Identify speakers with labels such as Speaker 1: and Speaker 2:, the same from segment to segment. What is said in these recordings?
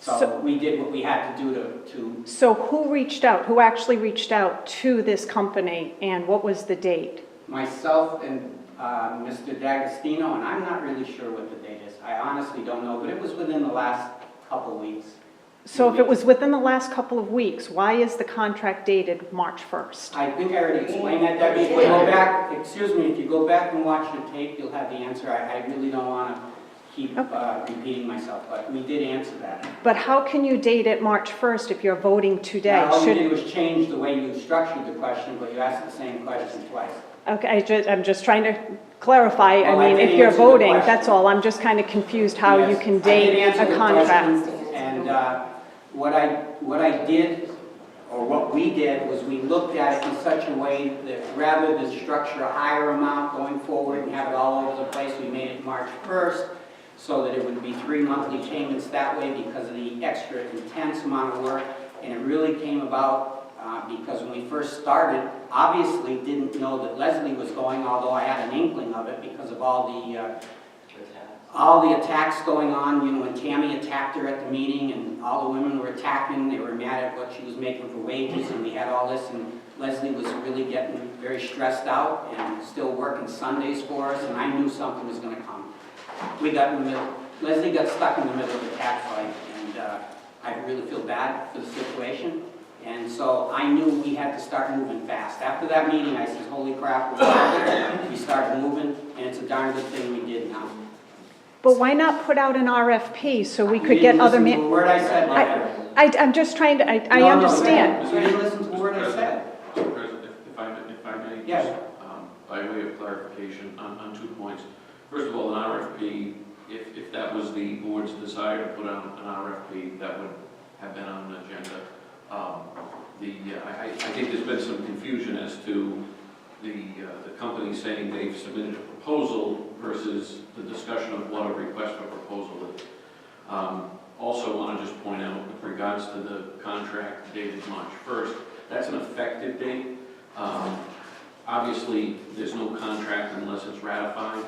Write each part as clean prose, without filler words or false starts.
Speaker 1: So we did what we had to do to.
Speaker 2: So who reached out? Who actually reached out to this company, and what was the date?
Speaker 1: Myself and Mr. D'Agostino, and I'm not really sure what the date is. I honestly don't know, but it was within the last couple of weeks.
Speaker 2: So if it was within the last couple of weeks, why is the contract dated March 1st?
Speaker 1: I think I already explained that, Debbie. If you go back, excuse me, if you go back and watch the tape, you'll have the answer. I really don't want to keep repeating myself, but we did answer that.
Speaker 2: But how can you date it March 1st if you're voting today?
Speaker 1: Now, all you did was change the way you structured the question, but you asked the same question twice.
Speaker 2: Okay, I'm just trying to clarify.
Speaker 1: Well,
Speaker 2: I mean,
Speaker 1: I did
Speaker 2: if you're
Speaker 1: answer the
Speaker 2: voting,
Speaker 1: question.
Speaker 2: that's all. I'm just kind of confused how you
Speaker 1: Yes,
Speaker 2: can
Speaker 1: I
Speaker 2: date
Speaker 1: did answer
Speaker 2: a
Speaker 1: the
Speaker 2: contract.
Speaker 1: question, and what I did, or what we did, was we looked at it in such a way that rather than structure a higher amount going forward and have it all over the place, we made it March 1st so that it would be 3 monthly payments that way because of the extra intense amount of work. And it really came about because when we first started, obviously didn't know that Leslie was going, although I had an inkling of it because of all the attacks going on, you know, when Tammy attacked her at the meeting and all the women were attacking, they were mad at what she was making for wages, and we had all this, and Leslie was really getting very stressed out and still working Sundays for us, and I knew something was going to come. We got in the middle, Leslie got stuck in the middle of the cat fight, and I really feel bad for the situation, and so I knew we had to start moving fast. After that meeting, I said, holy crap, we started moving, and it's a darn good thing we did now.
Speaker 2: But why not put out an RFP so we could get other...
Speaker 1: You didn't listen to a word I said.
Speaker 2: I'm just trying to... I understand.
Speaker 1: You didn't listen to a word I said.
Speaker 3: Mr. President, if I may,
Speaker 1: Yes.
Speaker 3: just, by way of clarification on 2 points. First of all, an RFP, if that was the board's desire to put on an RFP, that would have been on the agenda. I think there's been some confusion as to the company saying they've submitted a proposal versus the discussion of what a request for proposal is. Also want to just point out with regards to the contract dated March 1st, that's an effective date. Obviously, there's no contract unless it's ratified.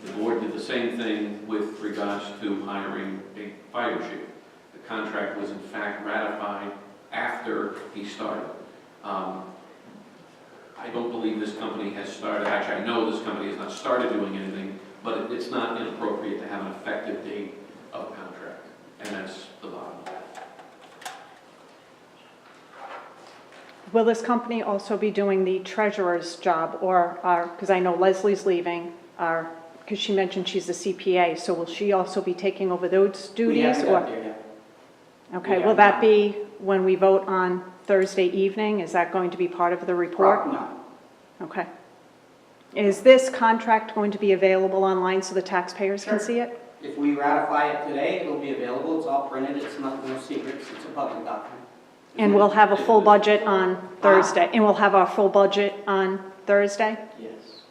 Speaker 3: The board did the same thing with regards to hiring a fire chief. The contract was in fact ratified after he started. I don't believe this company has started, actually I know this company has not started doing anything, but it's not inappropriate to have an effective date of a contract, and that's the bottom line.
Speaker 2: Will this company also be doing the treasurer's job, or because I know Leslie's leaving, because she mentioned she's a CPA, so will she also be taking over those duties?
Speaker 1: We haven't got there yet.
Speaker 2: Okay,
Speaker 1: We
Speaker 2: will
Speaker 1: have
Speaker 2: that
Speaker 1: not.
Speaker 2: be when we vote on Thursday evening? Is that going to be part of the report?
Speaker 1: No.
Speaker 2: Okay. Is this contract going to be available online so the taxpayers can
Speaker 1: Sure.
Speaker 2: see it?
Speaker 1: If we ratify it today, it'll be available. It's all printed. It's no secrets. It's a public document.
Speaker 2: And we'll have a full budget on Thursday? And we'll have our full budget on Thursday?
Speaker 1: Yes.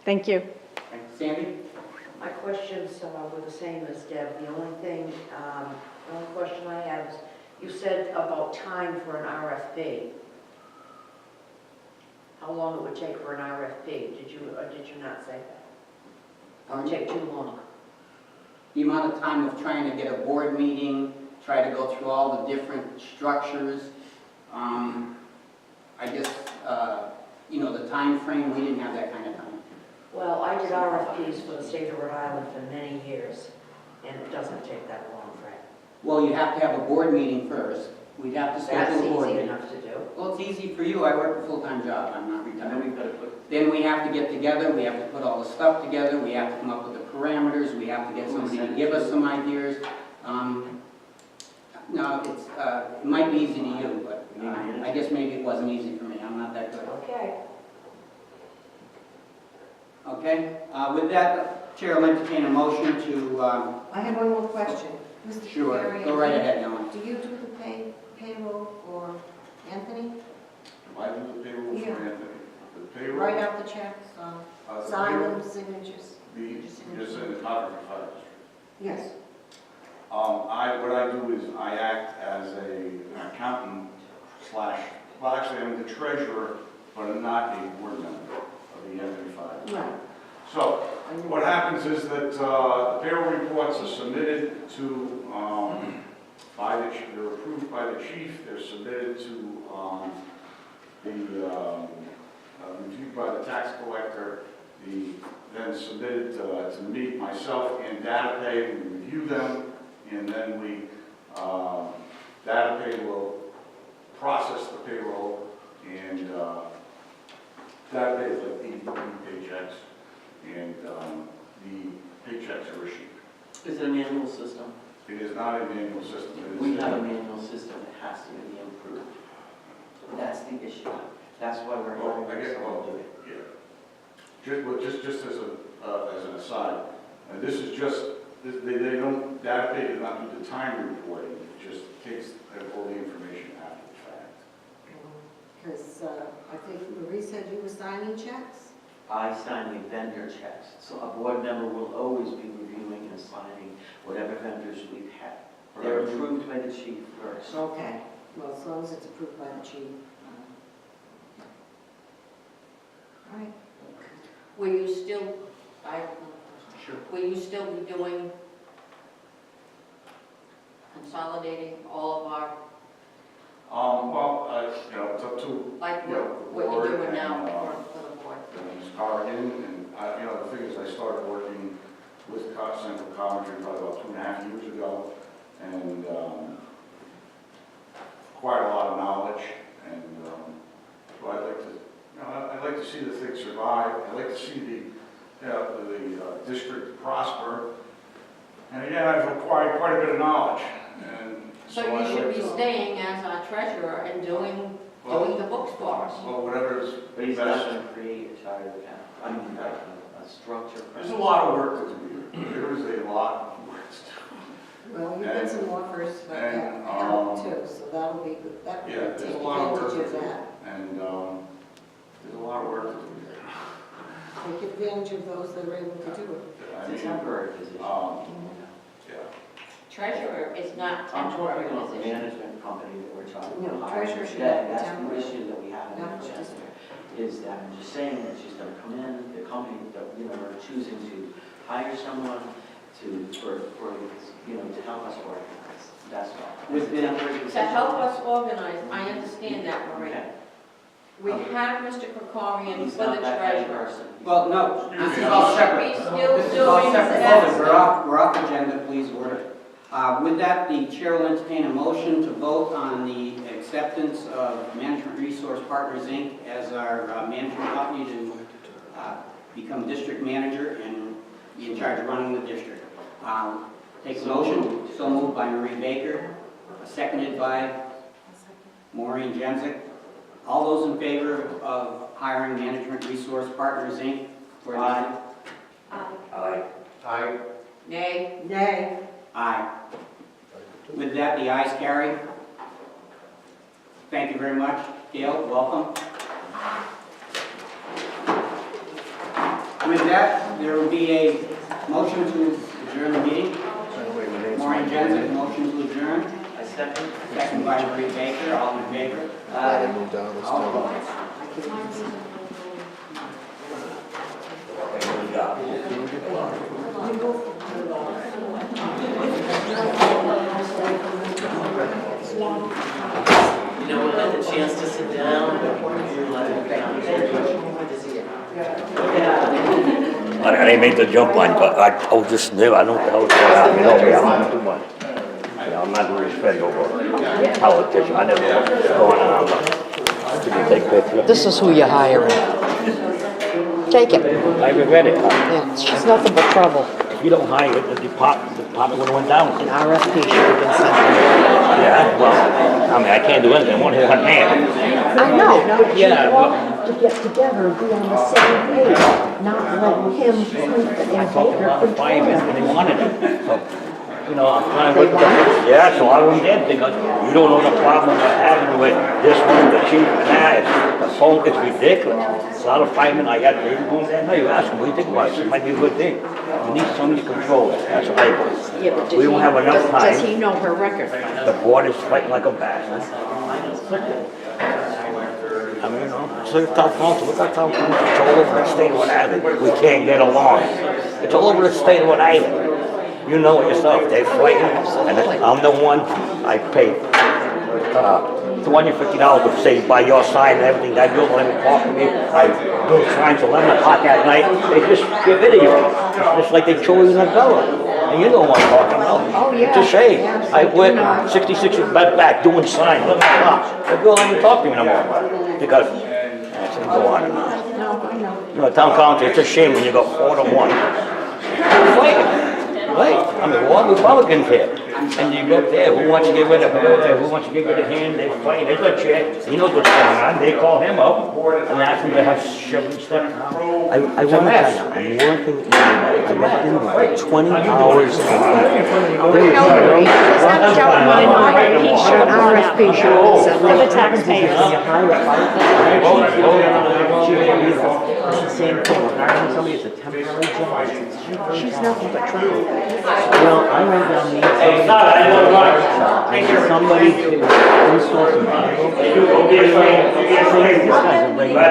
Speaker 2: Thank you.
Speaker 1: Okay. Sandy?
Speaker 4: My questions were the same as Deb. The only question I had is, you said about time for an RFP. How long it would take for an RFP? Did you or did you not say that? Or would it take too long?
Speaker 1: The amount of time of trying to get a board meeting, try to go through all the different structures. I guess, you know, the time frame, we didn't have that kind of time.
Speaker 4: Well, I did RFPs for the state of Rhode Island for many years, and it doesn't take that long, Fred.
Speaker 1: Well, you have to have a board meeting first. We'd have to
Speaker 4: That's
Speaker 1: schedule a board
Speaker 4: easy
Speaker 1: meeting.
Speaker 4: enough to do.
Speaker 1: Well, it's easy for you. I work a full-time job. I'm not retired. Then we have to get together. We have to put all the stuff together. We have to come up with the parameters. We have to get somebody to give us some ideas. No, it might be easy to you, but I guess maybe it wasn't easy for me. I'm not that good.
Speaker 4: Okay.
Speaker 1: Okay. With that, Chair will entertain a motion to.
Speaker 5: I have one more question. Mr.
Speaker 1: Sure.
Speaker 5: Kavarian,
Speaker 1: Go right ahead, Ellen.
Speaker 5: Do you do the payroll for Anthony?
Speaker 6: I do the payroll for
Speaker 5: Yeah.
Speaker 6: Anthony. The payroll.
Speaker 5: Write out the checks,
Speaker 6: the
Speaker 5: sign
Speaker 6: payroll-
Speaker 5: them, signatures?
Speaker 6: You're saying the Coventry Fire District.
Speaker 5: Yes.
Speaker 6: What I do is I act as an accountant slash, well, actually, I'm the treasurer, but I'm not a board member of the Anthony Fire District.
Speaker 5: Right.
Speaker 6: So, what happens is that the payroll reports are submitted to they're approved by the chief, they're submitted to reviewed by the tax collector, then submitted to me, myself, and DataPay. We review them, and then DataPay will process the payroll, and DataPay is like 80 paychecks, and the paychecks are issued.
Speaker 7: Is it a manual system?
Speaker 6: It is not a manual system. It is
Speaker 7: We have a manual system that has to be improved. That's the issue. That's why we're
Speaker 6: Well, I
Speaker 7: hiring
Speaker 6: get,
Speaker 7: someone to do it.
Speaker 6: just as an aside, this is just, they don't, DataPay does not do the time reporting, it just takes all the information after the fact.
Speaker 5: Because I think Marie said you were signing checks?
Speaker 7: I sign the vendor checks, so a board member will always be reviewing and signing whatever vendors we've had. They're approved by the chief first.
Speaker 5: Okay, well, as long as it's approved by the chief. All right.
Speaker 4: Will you still,
Speaker 3: Sure.
Speaker 4: will you still be doing, consolidating all of our,
Speaker 6: It's up to,
Speaker 4: like
Speaker 6: Yeah,
Speaker 4: what
Speaker 6: board
Speaker 4: you're doing now
Speaker 6: and,
Speaker 4: for the board?
Speaker 6: Ms. Carrigan, and the thing is, I started working with Central Coventry probably about 2.5 years ago, and quite a lot of knowledge, and so I'd like to see the thing survive. I'd like to see the district prosper. And again, I've acquired quite a bit of knowledge, and
Speaker 4: So
Speaker 6: I'd
Speaker 4: you should
Speaker 6: like
Speaker 4: be
Speaker 6: to-
Speaker 4: staying as our treasurer and doing the books for us.
Speaker 6: Well, whatever is
Speaker 7: But he's
Speaker 6: best.
Speaker 7: not going to create a charter account, I mean, a structure.
Speaker 6: There's a lot of work to do here. There is a lot of work to do.
Speaker 5: Well, you've got some offers for
Speaker 6: and,
Speaker 5: help too, so that'll be good. That
Speaker 6: Yeah,
Speaker 5: will
Speaker 6: there's
Speaker 5: take
Speaker 6: a lot of work
Speaker 5: advantage
Speaker 6: to
Speaker 5: of
Speaker 6: do.
Speaker 5: that.
Speaker 6: And there's a lot of work to do here.
Speaker 5: Take advantage of those that are able to do it.
Speaker 6: I
Speaker 7: It's a
Speaker 6: mean,
Speaker 7: temporary position.
Speaker 6: yeah.
Speaker 4: Treasurer is not
Speaker 7: I'm
Speaker 4: temporary
Speaker 7: talking about the
Speaker 4: position.
Speaker 7: management company that we're talking
Speaker 5: No,
Speaker 7: about.
Speaker 5: treasurer should
Speaker 7: Today,
Speaker 5: not be
Speaker 7: that's the
Speaker 5: temporary.
Speaker 7: issue that we have in
Speaker 5: Not for
Speaker 7: Manchester, is that I'm just saying that she's gonna come in, the company that, are choosing to hire someone to help us organize, that's all.
Speaker 1: With the-
Speaker 4: To help us organize, I understand that, Marie.
Speaker 7: Okay.
Speaker 4: We have Mr. Krikorian
Speaker 7: He's
Speaker 4: for the
Speaker 7: not that kind of
Speaker 4: treasurer.
Speaker 7: person.
Speaker 1: Well, no, this is
Speaker 4: He
Speaker 1: all
Speaker 4: should
Speaker 1: separate.
Speaker 4: be still
Speaker 1: This is all
Speaker 4: doing
Speaker 1: separate.
Speaker 4: that.
Speaker 1: Hold it, we're off agenda, please, order. With that, the chair will entertain a motion to vote on the acceptance of Management Resource Partners, Inc. as our management company to become district manager and be in charge of running the district. Take a motion, so moved by Marie Baker, seconded by Maureen Jensick. All those in favor of hiring Management Resource Partners, Inc. for the...
Speaker 7: Aye.
Speaker 4: Aye.
Speaker 1: Aye.
Speaker 4: Nay.
Speaker 5: Nay.
Speaker 1: Aye. With that, the ayes carry. Thank you very much. Gail, welcome. With that, there will be a motion to adjourn the meeting. Maureen Jensen, motion to adjourn.
Speaker 7: I second.
Speaker 1: Second by Marie Baker, all in favor? All opposed?
Speaker 7: We'll have the chance to sit down.
Speaker 8: I didn't make the jump on, but I was just new. I don't know how it's going. You know me, I'm too much. I'm not really spend over politician. I never know what's going on. Can you take pictures?
Speaker 9: This is who you're hiring. Take it.
Speaker 8: I regret it.
Speaker 9: Yeah, she's nothing but trouble.
Speaker 8: If you don't hire it, the department would have went down.
Speaker 9: An RFP should have been sent out.
Speaker 8: Yeah, well, I mean, I can't do anything. One man.
Speaker 9: I know, but you
Speaker 8: Yeah,
Speaker 9: want to get together and be on the same page, not let him tweak and
Speaker 8: I talked to a lot of firemen and they wanted it. So, I'm trying to
Speaker 9: They
Speaker 8: work with
Speaker 9: want
Speaker 8: them. Yeah, so a lot of them did. They go, you don't know the problem we're having with this one, the chief and that. The phone is ridiculous. A lot of firemen I got, they were going there, no, you ask them, what do you think about it? It might be a good thing. You need somebody to control it. That's what I believe.
Speaker 9: Yeah, but
Speaker 8: We don't have enough time.
Speaker 9: does he know her record?
Speaker 8: The board is fighting like a bastard. I mean, it's like a town council. What's that town council? It's all over the state of Rhode Island. We can't get along. It's all over the state of Rhode Island. You know it yourself, they're fighting, and I'm the one, I pay, $250 to say by your side and everything, that girl don't even talk to me. I do signs 11 o'clock at night, they just get rid of you. It's like they throw you in a gutter. And you know what I'm talking about.
Speaker 9: Oh, yeah.
Speaker 8: It's a shame. I work 66 back doing signs, 11 o'clock. The girl don't even talk to me no more. Because, I said, go on.
Speaker 9: No, I know.
Speaker 8: No, town council, it's a shame when you go 4-1. Right, I mean, we're all Republicans here. And you go there, who wants to get rid of her, who wants to get rid of him, they fight, there's a chair, he knows what's going on, they call him up and ask him to have shoving stuff.
Speaker 10: I want to tell you, I'm working, I worked in there for 20 hours a week.
Speaker 9: An RFP shows
Speaker 2: For the taxpayers.
Speaker 10: It's the same thing, we're hiring somebody, it's a temporary job.
Speaker 9: She's nothing but trouble.
Speaker 10: Well, I went down the I need somebody to install some panels. This guy's a regular.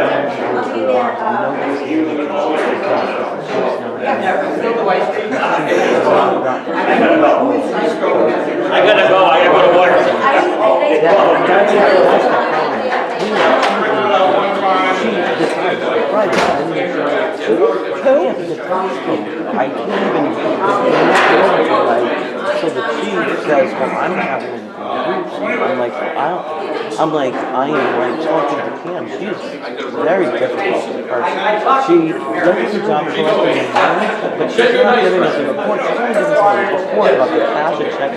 Speaker 8: I gotta go to work.
Speaker 10: I can't even, so the chief says, well, I'm not having anything to do. I'm like, I am like talking to Cam. She's very difficult person. She does her job correctly, but she's not giving us a report. She's only giving us a report about the cash and check.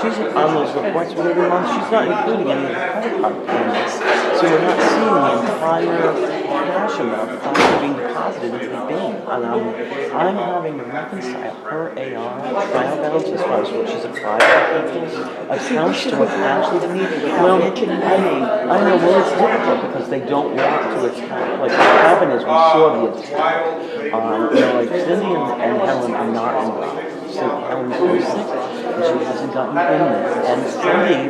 Speaker 10: She's on those reports for every month. She's not including any of the credit card payments. So we're not seeing the entire cash amount being deposited into the bank. And I'm having to reconcile her AR trial balance as far as what she's applied to people's accounts to what actually they need. Well, I know, well, it's difficult because they don't want to attack. Like, what happened is we saw the attack. Like Cindy and Helen are not involved. So Helen's very sick and she hasn't gotten in there. And Cindy,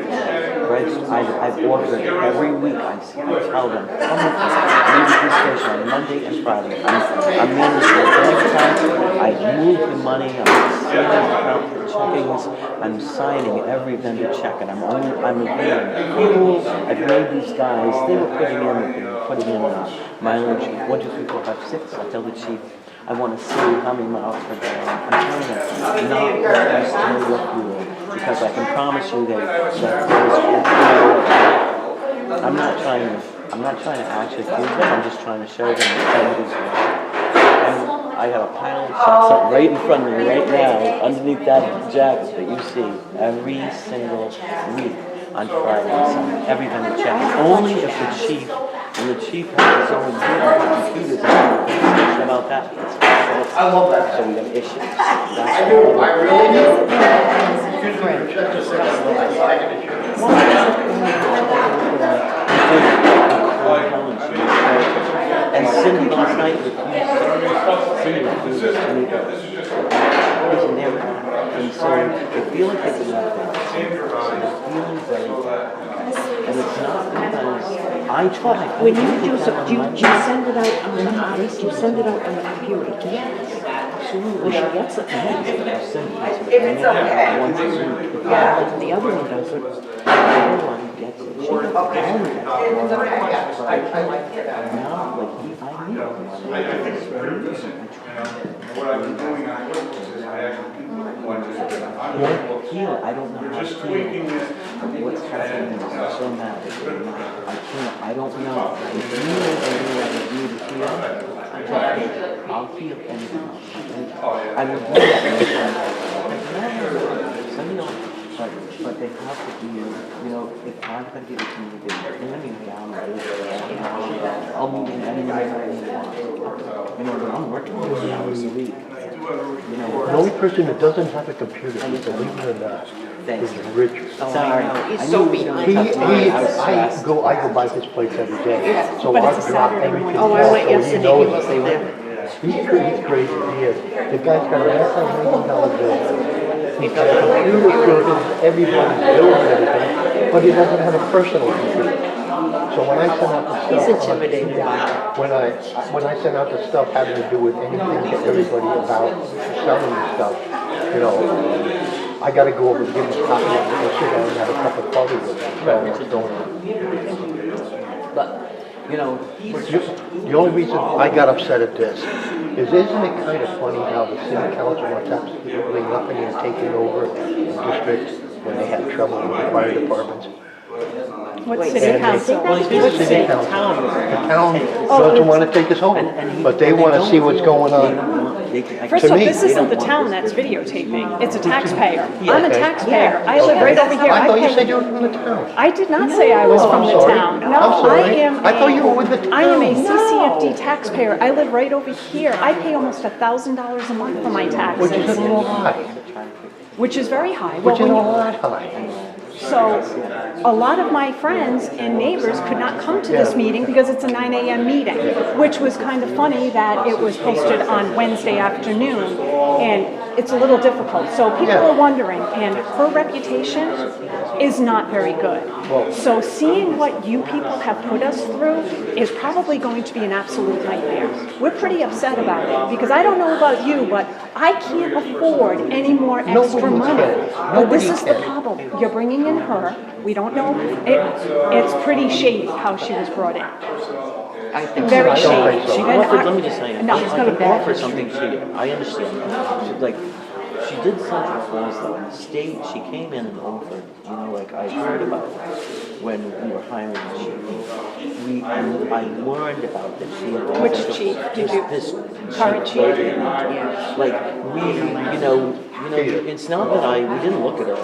Speaker 10: I've ordered every week. I tell them, come with me. Leave the station on Monday and Friday. I'm managing the bank account. I move the money. I'm saving account the checkings. I'm signing every vendor check, and I'm agreeing. I've made these guys. They were putting in mileage 1, 2, 3, 4, 5, 6. I tell the chief, I want to see how many miles per gallon. I'm trying to not steal your fuel because I can promise you that I'm not trying to actually prove them. I'm just trying to show them that it is right. And I have a pile of stuff right in front of me right now, underneath that jacket that you see every single week on Friday and Sunday. Every time you check it, only if the chief. And the chief has his own computers about that. I love that. So we have issues. I really do. And Cindy last night refused to meet her. And so they feel like it's enough. They're feeling very bad. And it's not because I try.
Speaker 9: When you do so, do you send it out on the you send it out on the computer? Yes. Well, she gets it. If it's okay. Yeah, the other one doesn't. The other one gets it. She doesn't. Okay. It's okay. I like it.
Speaker 6: Now, what I've been doing on QuickBooks is I actually
Speaker 10: I don't know how to feel. What's happening is so mad. I don't know. If you need to feel, I'll feel anything. I will do that. Some don't, but they have to be, if I'm going to give it to you, they're turning down. I'll move in any way I want. I'm working 40 hours a week.
Speaker 11: The only person that doesn't have a computer, believe it or not, is Richard.
Speaker 10: Sorry.
Speaker 9: He's so behind.
Speaker 11: I go by his place every day, so
Speaker 2: But
Speaker 11: I'll
Speaker 2: it's a
Speaker 11: drop
Speaker 2: Saturday
Speaker 11: everything.
Speaker 2: morning.
Speaker 9: Oh, I went yesterday, he wasn't there.
Speaker 11: He's crazy, he is. The guy's got a $500,000 bill. He's got a computer program, everybody's bills and everything, but he doesn't have a personal computer. So when I send out the stuff.
Speaker 9: He's intimidated.
Speaker 11: When I send out the stuff having to do with anything to everybody about selling the stuff, you know, I gotta go over and give them a copy of it, and sit down and have a cup of coffee with them.
Speaker 10: Right, it's a donut. But, you know,
Speaker 11: The only reason I got upset at this is isn't it kind of funny how the city council wants absolutely nothing in taking over the district when they had trouble with the fire departments?
Speaker 2: What city council?
Speaker 10: well, he's
Speaker 11: The
Speaker 10: basically
Speaker 11: city
Speaker 10: saying the
Speaker 11: council.
Speaker 10: town.
Speaker 11: The town doesn't want to take us over, but they want to see what's going on.
Speaker 2: First of all,
Speaker 11: me,
Speaker 2: this
Speaker 11: they
Speaker 2: isn't the town that's videotaping, it's a taxpayer.
Speaker 10: Yeah,
Speaker 2: I'm a
Speaker 10: okay.
Speaker 2: taxpayer, I live right over here.
Speaker 11: I thought you
Speaker 2: pay-
Speaker 11: said you were from the town.
Speaker 2: I did not say I was
Speaker 11: Oh,
Speaker 2: from
Speaker 11: I'm
Speaker 2: the
Speaker 11: sorry.
Speaker 2: town. No,
Speaker 11: I'm sorry.
Speaker 2: I am
Speaker 11: I thought you were with the town.
Speaker 2: I am a CCFD taxpayer. I live right over here. I pay almost $1,000 a month for my
Speaker 11: Which is a
Speaker 2: taxes,
Speaker 11: little high,
Speaker 2: which is very high.
Speaker 11: which is a
Speaker 2: Well, when you-
Speaker 11: lot high.
Speaker 2: So a lot of my friends and neighbors could not come to this meeting because it's a 9 a.m. meeting, which was kind of funny that it was posted on Wednesday afternoon, and it's a little difficult. So people
Speaker 11: Yeah.
Speaker 2: were wondering, and her reputation is not very good. So seeing what you people have put us through is probably going to be an absolute nightmare. We're pretty upset about it, because I don't know about you, but I can't afford any more extra
Speaker 11: Nobody
Speaker 2: money.
Speaker 11: can.
Speaker 2: But this
Speaker 11: Nobody
Speaker 2: is the
Speaker 11: can.
Speaker 2: problem. You're bringing in her. We don't know. It's pretty shady how she was brought in.
Speaker 9: I think
Speaker 2: Very
Speaker 11: I don't
Speaker 2: shady.
Speaker 11: think so.
Speaker 10: She
Speaker 2: And
Speaker 10: offered,
Speaker 2: I-
Speaker 10: let me just say,
Speaker 2: No,
Speaker 10: she
Speaker 2: it's got a
Speaker 10: could
Speaker 2: bad
Speaker 10: offer something I understand. Like, she did Central Falls though, and the state, she came in and offered, you know, like I heard about when we were hiring the chief. I learned about this.
Speaker 2: Which chief did you-
Speaker 10: This
Speaker 2: current chief?
Speaker 10: Like, you know, it's not that we didn't look at her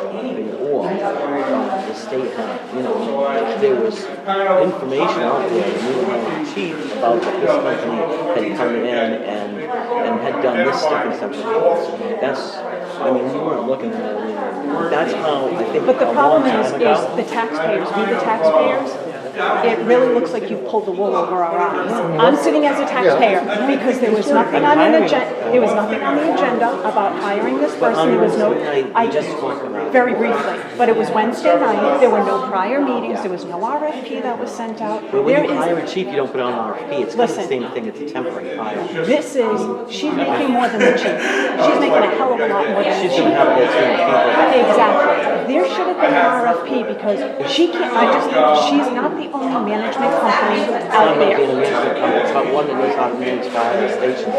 Speaker 10: or the state had, you know, there was information out there, and we were having a chief about that this company had come in and had done this stuff in Central Falls. That's, I mean, we weren't looking at it, that's how I think.
Speaker 2: But the
Speaker 10: a
Speaker 2: problem
Speaker 10: long time ago-
Speaker 2: is the taxpayers, we the taxpayers, it really looks like you've pulled the wool over our eyes. I'm sitting as a taxpayer because there was nothing on the agenda about hiring this person. There was no,
Speaker 10: I just talked about.
Speaker 2: very briefly, but it was Wednesday night. There were no prior meetings. There was no RFP that was sent out.
Speaker 10: But when
Speaker 2: There
Speaker 10: you hire
Speaker 2: is,
Speaker 10: a chief, you don't put on an RFP, it's kind of the
Speaker 2: Listen.
Speaker 10: same thing, it's a temporary hire.
Speaker 2: this is, she's making more than the chief. She's making a hell of a lot more than the
Speaker 10: She's
Speaker 2: chief.
Speaker 10: gonna have that same people.
Speaker 2: Exactly. There should have been an RFP because she can't, she's not the only management company out
Speaker 10: I'm not being a
Speaker 2: there.
Speaker 10: management company, it's not one that knows how to manage fire stations.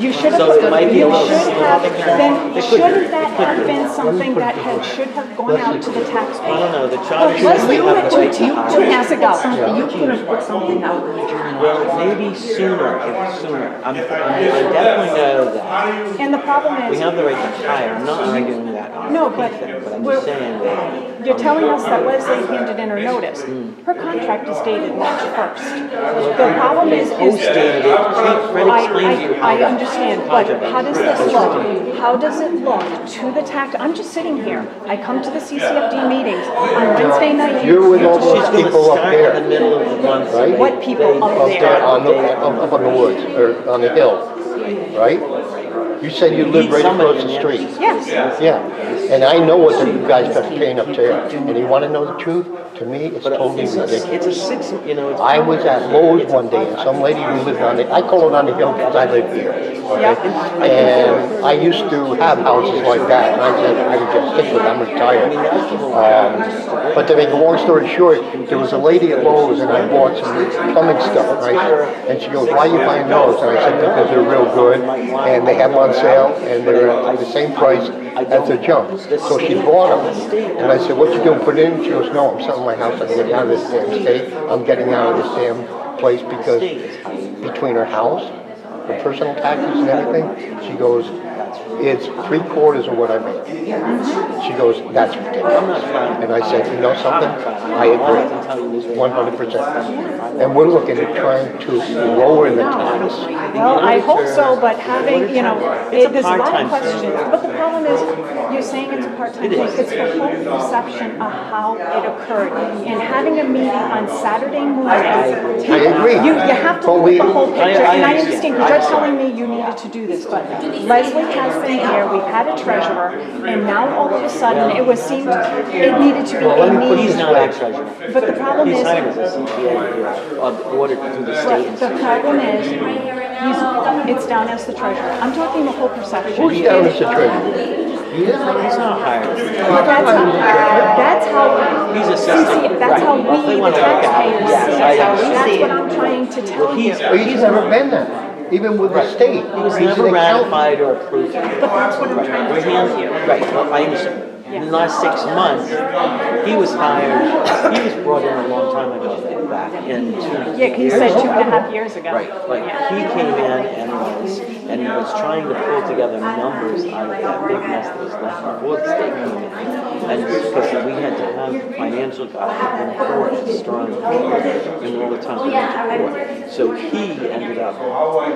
Speaker 2: You should have,
Speaker 10: So it might be a little
Speaker 2: should have, then,
Speaker 10: It could be.
Speaker 2: shouldn't that have been something that should have gone out to the
Speaker 10: I
Speaker 2: taxpayer?
Speaker 10: don't know, the
Speaker 2: But
Speaker 10: charter.
Speaker 2: Leslie,
Speaker 10: should
Speaker 2: you
Speaker 10: have
Speaker 2: went
Speaker 10: the right
Speaker 2: to,
Speaker 10: hire.
Speaker 2: 2 years ago.
Speaker 9: you could have put something out in the journal.
Speaker 10: Well, maybe sooner, if sooner. I definitely know that.
Speaker 2: And the problem
Speaker 10: We
Speaker 2: is,
Speaker 10: have the right to hire, I'm not arguing that.
Speaker 2: No, but
Speaker 10: I'm
Speaker 2: we're-
Speaker 10: just saying that.
Speaker 2: you're telling us that Leslie handed in her notice. Her contract is dated March 1st. The problem is.
Speaker 10: Post-dated it, Fred explained to you how
Speaker 2: I
Speaker 10: that
Speaker 2: understand, but how does this look? How does it look to the tax, I'm just sitting here. I come to the CCFD meetings on Wednesday night.
Speaker 11: You're with all
Speaker 10: She's
Speaker 11: those
Speaker 10: gonna
Speaker 11: people up
Speaker 10: start in the
Speaker 11: there,
Speaker 10: middle of the month.
Speaker 11: right?
Speaker 2: What people up
Speaker 11: Up there
Speaker 2: there?
Speaker 11: up on the woods, or on the hill, right? You said you live right across the street.
Speaker 2: Yes.
Speaker 11: Yeah, and I know what the guys got paying up there, and you wanna know the truth? To me, it's totally ridiculous.
Speaker 10: It's a six, you know, it's.
Speaker 11: I was at Lowe's one day, and some lady who lived on the, I call it on the hill because I live here, okay? And I used to have houses like that, and I said, I would just stick with it, I'm retired. But to make a long story short, there was a lady at Lowe's, and I bought some plumbing stuff, right? And she goes, why are you buying those? And I said, because they're real good, and they have them on sale, and they're at the same price as the junk. So she bought them, and I said, what you doing, put it in? She goes, no, I'm selling my house, I'm getting out of this damn state, I'm getting out of this damn place, because between her house, her personal taxes and everything, she goes, it's 3/4 of what I make. She goes, that's ridiculous. And I said, you know something? I agree, 100%. And we're looking at trying to lower the tax.
Speaker 2: Well, I hope so, but having, you know,
Speaker 10: It's a
Speaker 2: there's a lot
Speaker 10: part-time
Speaker 2: of questions. But the problem is, you're saying it's a part-time thing. It's the whole perception of how it occurred. And having a meeting on Saturday morning.
Speaker 11: I agree.
Speaker 2: You have to
Speaker 11: But
Speaker 2: look at the whole picture,
Speaker 10: I
Speaker 2: and I
Speaker 10: understand.
Speaker 2: understand, because you're telling me you needed to do this, but Leslie has been here, we've had a treasurer, and now all of a sudden, it needed to be a
Speaker 10: He's
Speaker 2: need.
Speaker 10: not our treasurer.
Speaker 2: But the problem
Speaker 10: He's
Speaker 2: is,
Speaker 10: hired as a CPA, ordered through the state.
Speaker 2: the problem is, it's down as the treasurer. I'm talking the whole perception.
Speaker 11: Who's down as the treasurer? He is?
Speaker 10: He's not hired.
Speaker 2: That's how,
Speaker 10: He's assisting.
Speaker 2: that's how
Speaker 10: Right. Well, if they
Speaker 2: we, the
Speaker 10: wanna look at it,
Speaker 2: taxpayers,
Speaker 10: yes, I understand.
Speaker 2: that's what I'm trying to tell you.
Speaker 11: Well, he's never been there, even with the state.
Speaker 10: He was
Speaker 11: He's
Speaker 10: never
Speaker 11: an accountant.
Speaker 10: ratified or approved. But
Speaker 2: that's what I'm trying to tell you.
Speaker 10: Right, well, I understand. In the last 6 months, he was hired, he was brought in a long time ago, back in.
Speaker 2: Yeah, 'cause you said 2.5 years ago.
Speaker 10: Right, like, he came in and was trying to pull together numbers out of that big mess that was left before the state came in. And because we had to have financial guys in court, strong in all the time we went to court. So he ended up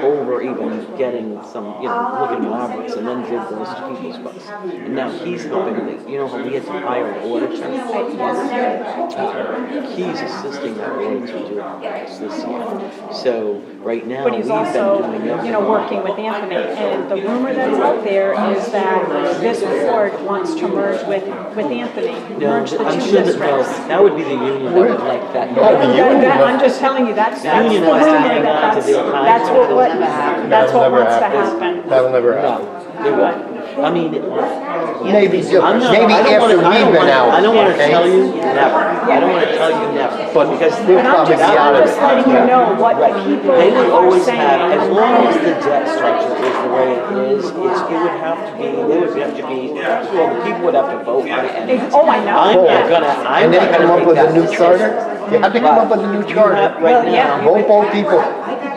Speaker 10: over even getting some, looking at our books and then did those people's books. And now he's helping, how we had to hire an auditor. He's assisting that auditor do this year. So right now,
Speaker 2: But
Speaker 10: we've
Speaker 2: he's
Speaker 10: been
Speaker 2: also,
Speaker 10: doing everything.
Speaker 2: working with Anthony. And the rumor that's out there is that this board wants to merge with Anthony, merge the
Speaker 10: I'm
Speaker 2: two
Speaker 10: sure that,
Speaker 2: districts.
Speaker 10: that would be the union that would like that.
Speaker 2: I'm just telling you, that's the
Speaker 10: Union
Speaker 2: rumor,
Speaker 10: wants to hang on to
Speaker 2: that's
Speaker 10: their contract.
Speaker 2: that's what wants to happen.
Speaker 11: That'll never happen.
Speaker 10: No, it won't. I mean,
Speaker 11: Maybe,
Speaker 10: I'm not,
Speaker 11: maybe
Speaker 10: I don't
Speaker 11: after
Speaker 10: wanna,
Speaker 11: we've been out.
Speaker 10: I don't want to
Speaker 11: okay?
Speaker 10: tell you never. I don't want to tell you never.
Speaker 11: But
Speaker 10: Because
Speaker 11: we'll
Speaker 2: But I'm
Speaker 11: probably
Speaker 2: just,
Speaker 11: be out
Speaker 2: I'm
Speaker 11: of
Speaker 2: just
Speaker 11: it.
Speaker 2: letting you know what people
Speaker 10: they would
Speaker 2: are
Speaker 10: always
Speaker 2: saying.
Speaker 10: have, as long as the debt structure is the way it is, it would have to be, they would have to be, first of all, the people would have to vote on it.
Speaker 2: Oh, I know.
Speaker 10: I'm not
Speaker 11: And
Speaker 10: gonna
Speaker 11: then come up
Speaker 10: make
Speaker 11: with a
Speaker 10: that
Speaker 11: new
Speaker 10: decision.
Speaker 11: charter? You have to come up with a new charter.
Speaker 10: Right now,
Speaker 11: Vote both people.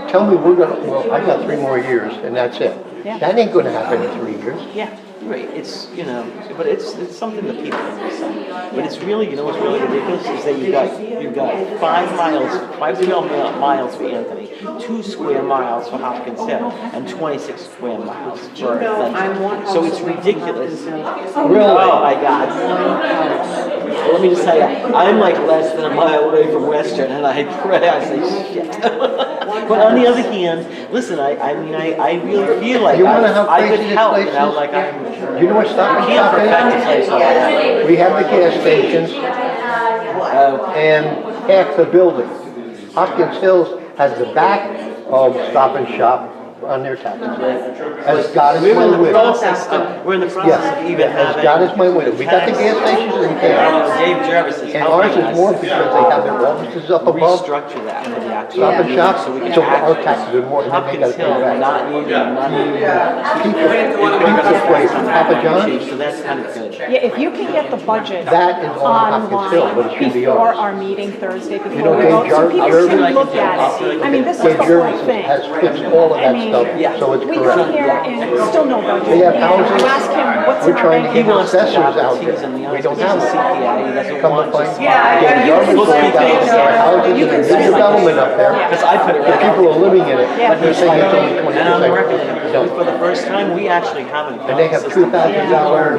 Speaker 11: Tell me well, I got 3 more years and that's it.
Speaker 2: Yeah.
Speaker 11: That ain't gonna happen in 3 years.
Speaker 2: Yeah.
Speaker 10: right, it's, but it's something that people can decide. But it's really, what's really ridiculous is that you've got 5 square miles for Anthony, 2 square miles for Hopkins Hill, and 26 square miles for Coventry. So it's ridiculous.
Speaker 11: Really?
Speaker 10: Oh my God. Well, let me just tell you, I'm like less than a mile away from Western, and I pray, I say shit. But on the other hand, listen, I mean, I really feel like
Speaker 11: You wanna know how
Speaker 10: I could
Speaker 11: crazy this
Speaker 10: help,
Speaker 11: place is?
Speaker 10: like I'm.
Speaker 11: You know what Stop and
Speaker 10: Can't
Speaker 11: Shop
Speaker 10: perfect a place like that.
Speaker 11: is? We have the gas stations and half the building. Hopkins Hills has the back of Stop and Shop on their taxes. As God is
Speaker 10: We're
Speaker 11: my
Speaker 10: in the
Speaker 11: witness.
Speaker 10: process of
Speaker 11: Yes,
Speaker 10: even
Speaker 11: as
Speaker 10: having.
Speaker 11: God is my witness. We got the gas stations and gas.
Speaker 10: Dave Jervis is
Speaker 11: And ours
Speaker 10: helping
Speaker 11: is more
Speaker 10: us
Speaker 11: because they have their offices up above,
Speaker 10: restructure that for the actual.
Speaker 11: Stop and Shop,
Speaker 10: So we can
Speaker 11: so our
Speaker 10: actually.
Speaker 11: taxes are more, and then they
Speaker 10: Hopkins
Speaker 11: gotta
Speaker 10: Hill,
Speaker 11: pay back.
Speaker 10: not needing money.
Speaker 11: Pizza place, Papa John's,
Speaker 10: So that's kind of good.
Speaker 2: Yeah, if you can get the budget
Speaker 11: that is on Hopkins Hill, but it should be
Speaker 2: before
Speaker 11: ours.
Speaker 2: our meeting Thursday,
Speaker 11: know,
Speaker 2: before we go, so
Speaker 11: Dave
Speaker 2: people
Speaker 11: Jervis-
Speaker 2: can look at it. I mean, this is
Speaker 11: Dave
Speaker 2: the whole
Speaker 11: Jervis
Speaker 2: thing.
Speaker 11: has fixed all of
Speaker 2: I
Speaker 11: that
Speaker 2: mean,
Speaker 11: stuff, so it's
Speaker 2: We come
Speaker 11: correct.
Speaker 2: here and still no budget.
Speaker 11: They have
Speaker 2: And
Speaker 11: houses.
Speaker 2: you ask him, what's
Speaker 11: We're
Speaker 2: in our
Speaker 11: trying to
Speaker 2: bank
Speaker 10: He
Speaker 11: get
Speaker 10: wants to
Speaker 11: assessors
Speaker 10: stop
Speaker 11: out
Speaker 10: the
Speaker 11: there.
Speaker 10: T's and the
Speaker 11: We
Speaker 10: I's.
Speaker 11: don't
Speaker 10: He's
Speaker 11: have
Speaker 10: a
Speaker 11: them.
Speaker 10: CPA, he doesn't
Speaker 11: Come to
Speaker 10: want
Speaker 11: find
Speaker 10: just.
Speaker 11: Dave Jervis
Speaker 10: We'll
Speaker 11: has
Speaker 10: speak
Speaker 11: got
Speaker 10: to him.
Speaker 11: their houses and their new development up there.
Speaker 10: Because I put it
Speaker 11: The
Speaker 10: right.
Speaker 11: people are living in it, but they're saying it's only
Speaker 10: And on the record,
Speaker 11: 20%.
Speaker 10: for the first time, we actually have an.
Speaker 11: And they have $2,000,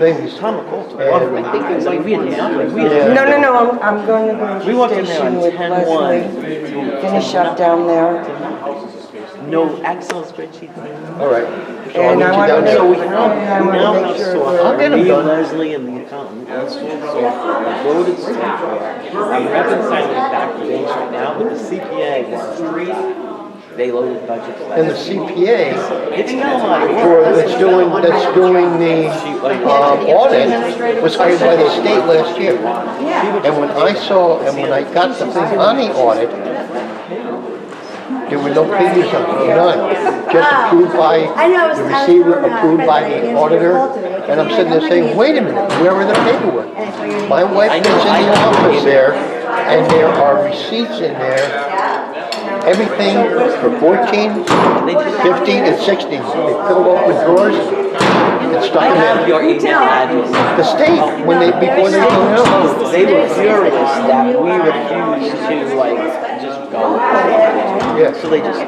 Speaker 11: things.
Speaker 10: Tom McCall,
Speaker 11: And-
Speaker 10: I think it was like, we had nothing. We had
Speaker 11: Yeah.
Speaker 5: No, I'm going to the
Speaker 10: We walked in there on
Speaker 5: station with
Speaker 10: 10-1.
Speaker 5: Leslie, finish up down there.
Speaker 10: No Excel spreadsheet.
Speaker 11: All right. So I'll
Speaker 5: And
Speaker 11: meet
Speaker 5: I
Speaker 11: you
Speaker 5: want to
Speaker 11: down
Speaker 5: make,
Speaker 11: there.
Speaker 10: So we
Speaker 5: I
Speaker 10: now
Speaker 5: want to
Speaker 10: have
Speaker 5: make sure
Speaker 10: software.
Speaker 11: I'll get 'em
Speaker 10: Me,
Speaker 11: done.
Speaker 10: Leslie, and the accountant, installed software, loaded software. I'm reconciling it back to banks right now, but the CPA wants to do that. They loaded budgets.
Speaker 11: And the CPA,
Speaker 10: It's kind of like.
Speaker 11: that's doing the audit, was hired by the state last year. And when I got the thing on the audit, there were no figures on it, none. Just approved by, the receiver approved by the auditor. And I'm sitting there saying, wait a minute, where are the paperwork? My wife is in the office there, and there are receipts in there. Everything for 14, 15, and 16. They filled open drawers and stuck
Speaker 10: I
Speaker 11: them
Speaker 10: have
Speaker 11: in.
Speaker 10: your email address.
Speaker 11: The state, before they came out.
Speaker 10: They were furious that we refused to just go.
Speaker 11: Yeah.
Speaker 10: So they just.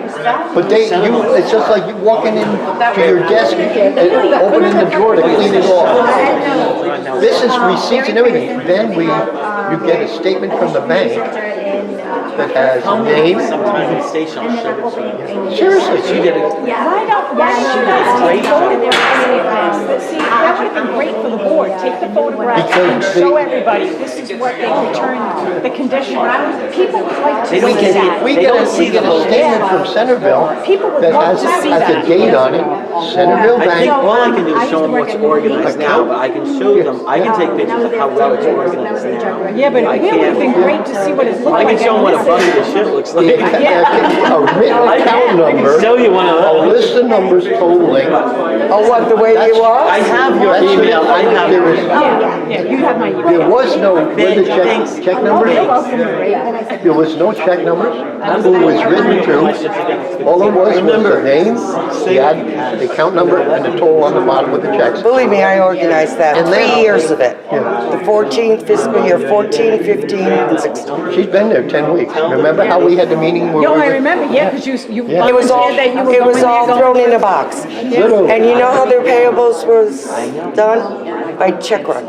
Speaker 11: But it's just like you walking in to your desk and opening the drawer to clean it off. This is receipts and everything. Then you get a statement from the bank that has a name.
Speaker 10: Sometimes in station, I'll show it.
Speaker 11: Seriously.
Speaker 10: She did it.
Speaker 2: Why don't you guys take photographs? See, that would have been great for the board. Take the photographs and
Speaker 11: Because
Speaker 2: show everybody, this is what they returned, the condition. People would like to
Speaker 10: They don't
Speaker 2: see
Speaker 10: get
Speaker 2: that.
Speaker 11: We
Speaker 10: They
Speaker 11: get
Speaker 10: don't
Speaker 11: a,
Speaker 10: see
Speaker 11: we get
Speaker 10: the
Speaker 11: a
Speaker 10: whole-
Speaker 11: statement from Centerville
Speaker 2: People would
Speaker 11: that
Speaker 2: love to see
Speaker 11: has
Speaker 2: that.
Speaker 11: a date on it, Centerville
Speaker 10: I think
Speaker 11: Bank.
Speaker 10: all I can do is show them what's organized now, but I can show them, I can take pictures of how well it's organized now.
Speaker 2: Yeah, but
Speaker 10: I
Speaker 2: it would have been
Speaker 10: can't-
Speaker 2: great to see what it looked
Speaker 10: I
Speaker 2: like.
Speaker 10: can show them what a bucket of shit looks like.
Speaker 11: A written account
Speaker 10: I can
Speaker 11: number,
Speaker 10: show you one of
Speaker 11: a
Speaker 10: those.
Speaker 11: list of numbers totaling.
Speaker 5: Oh, what, the way you are?
Speaker 10: I have your
Speaker 11: That's-
Speaker 10: email, I have
Speaker 11: there is-
Speaker 2: Yeah, you have my email.
Speaker 11: There was no, with the check numbers, there was no check numbers, who was written to. All it was the name, the account number, and the total on the bottom with the checks.
Speaker 12: Believe me, I organized that,
Speaker 11: And
Speaker 12: 3
Speaker 11: then-
Speaker 12: years of it.
Speaker 11: Yeah.
Speaker 12: The 14th fiscal year, 14, 15, and 16.
Speaker 11: She's been there 10 weeks. Remember how we had the meeting where
Speaker 2: Yo,
Speaker 11: we
Speaker 2: I
Speaker 11: were?
Speaker 2: remember, yeah, because you
Speaker 11: Yeah.
Speaker 12: It was all,
Speaker 2: volunteered that you were
Speaker 12: it
Speaker 2: going
Speaker 12: was
Speaker 2: there
Speaker 12: all
Speaker 2: going.
Speaker 12: thrown in a box.
Speaker 11: Literally.
Speaker 12: And you know how their payables was done? By check run.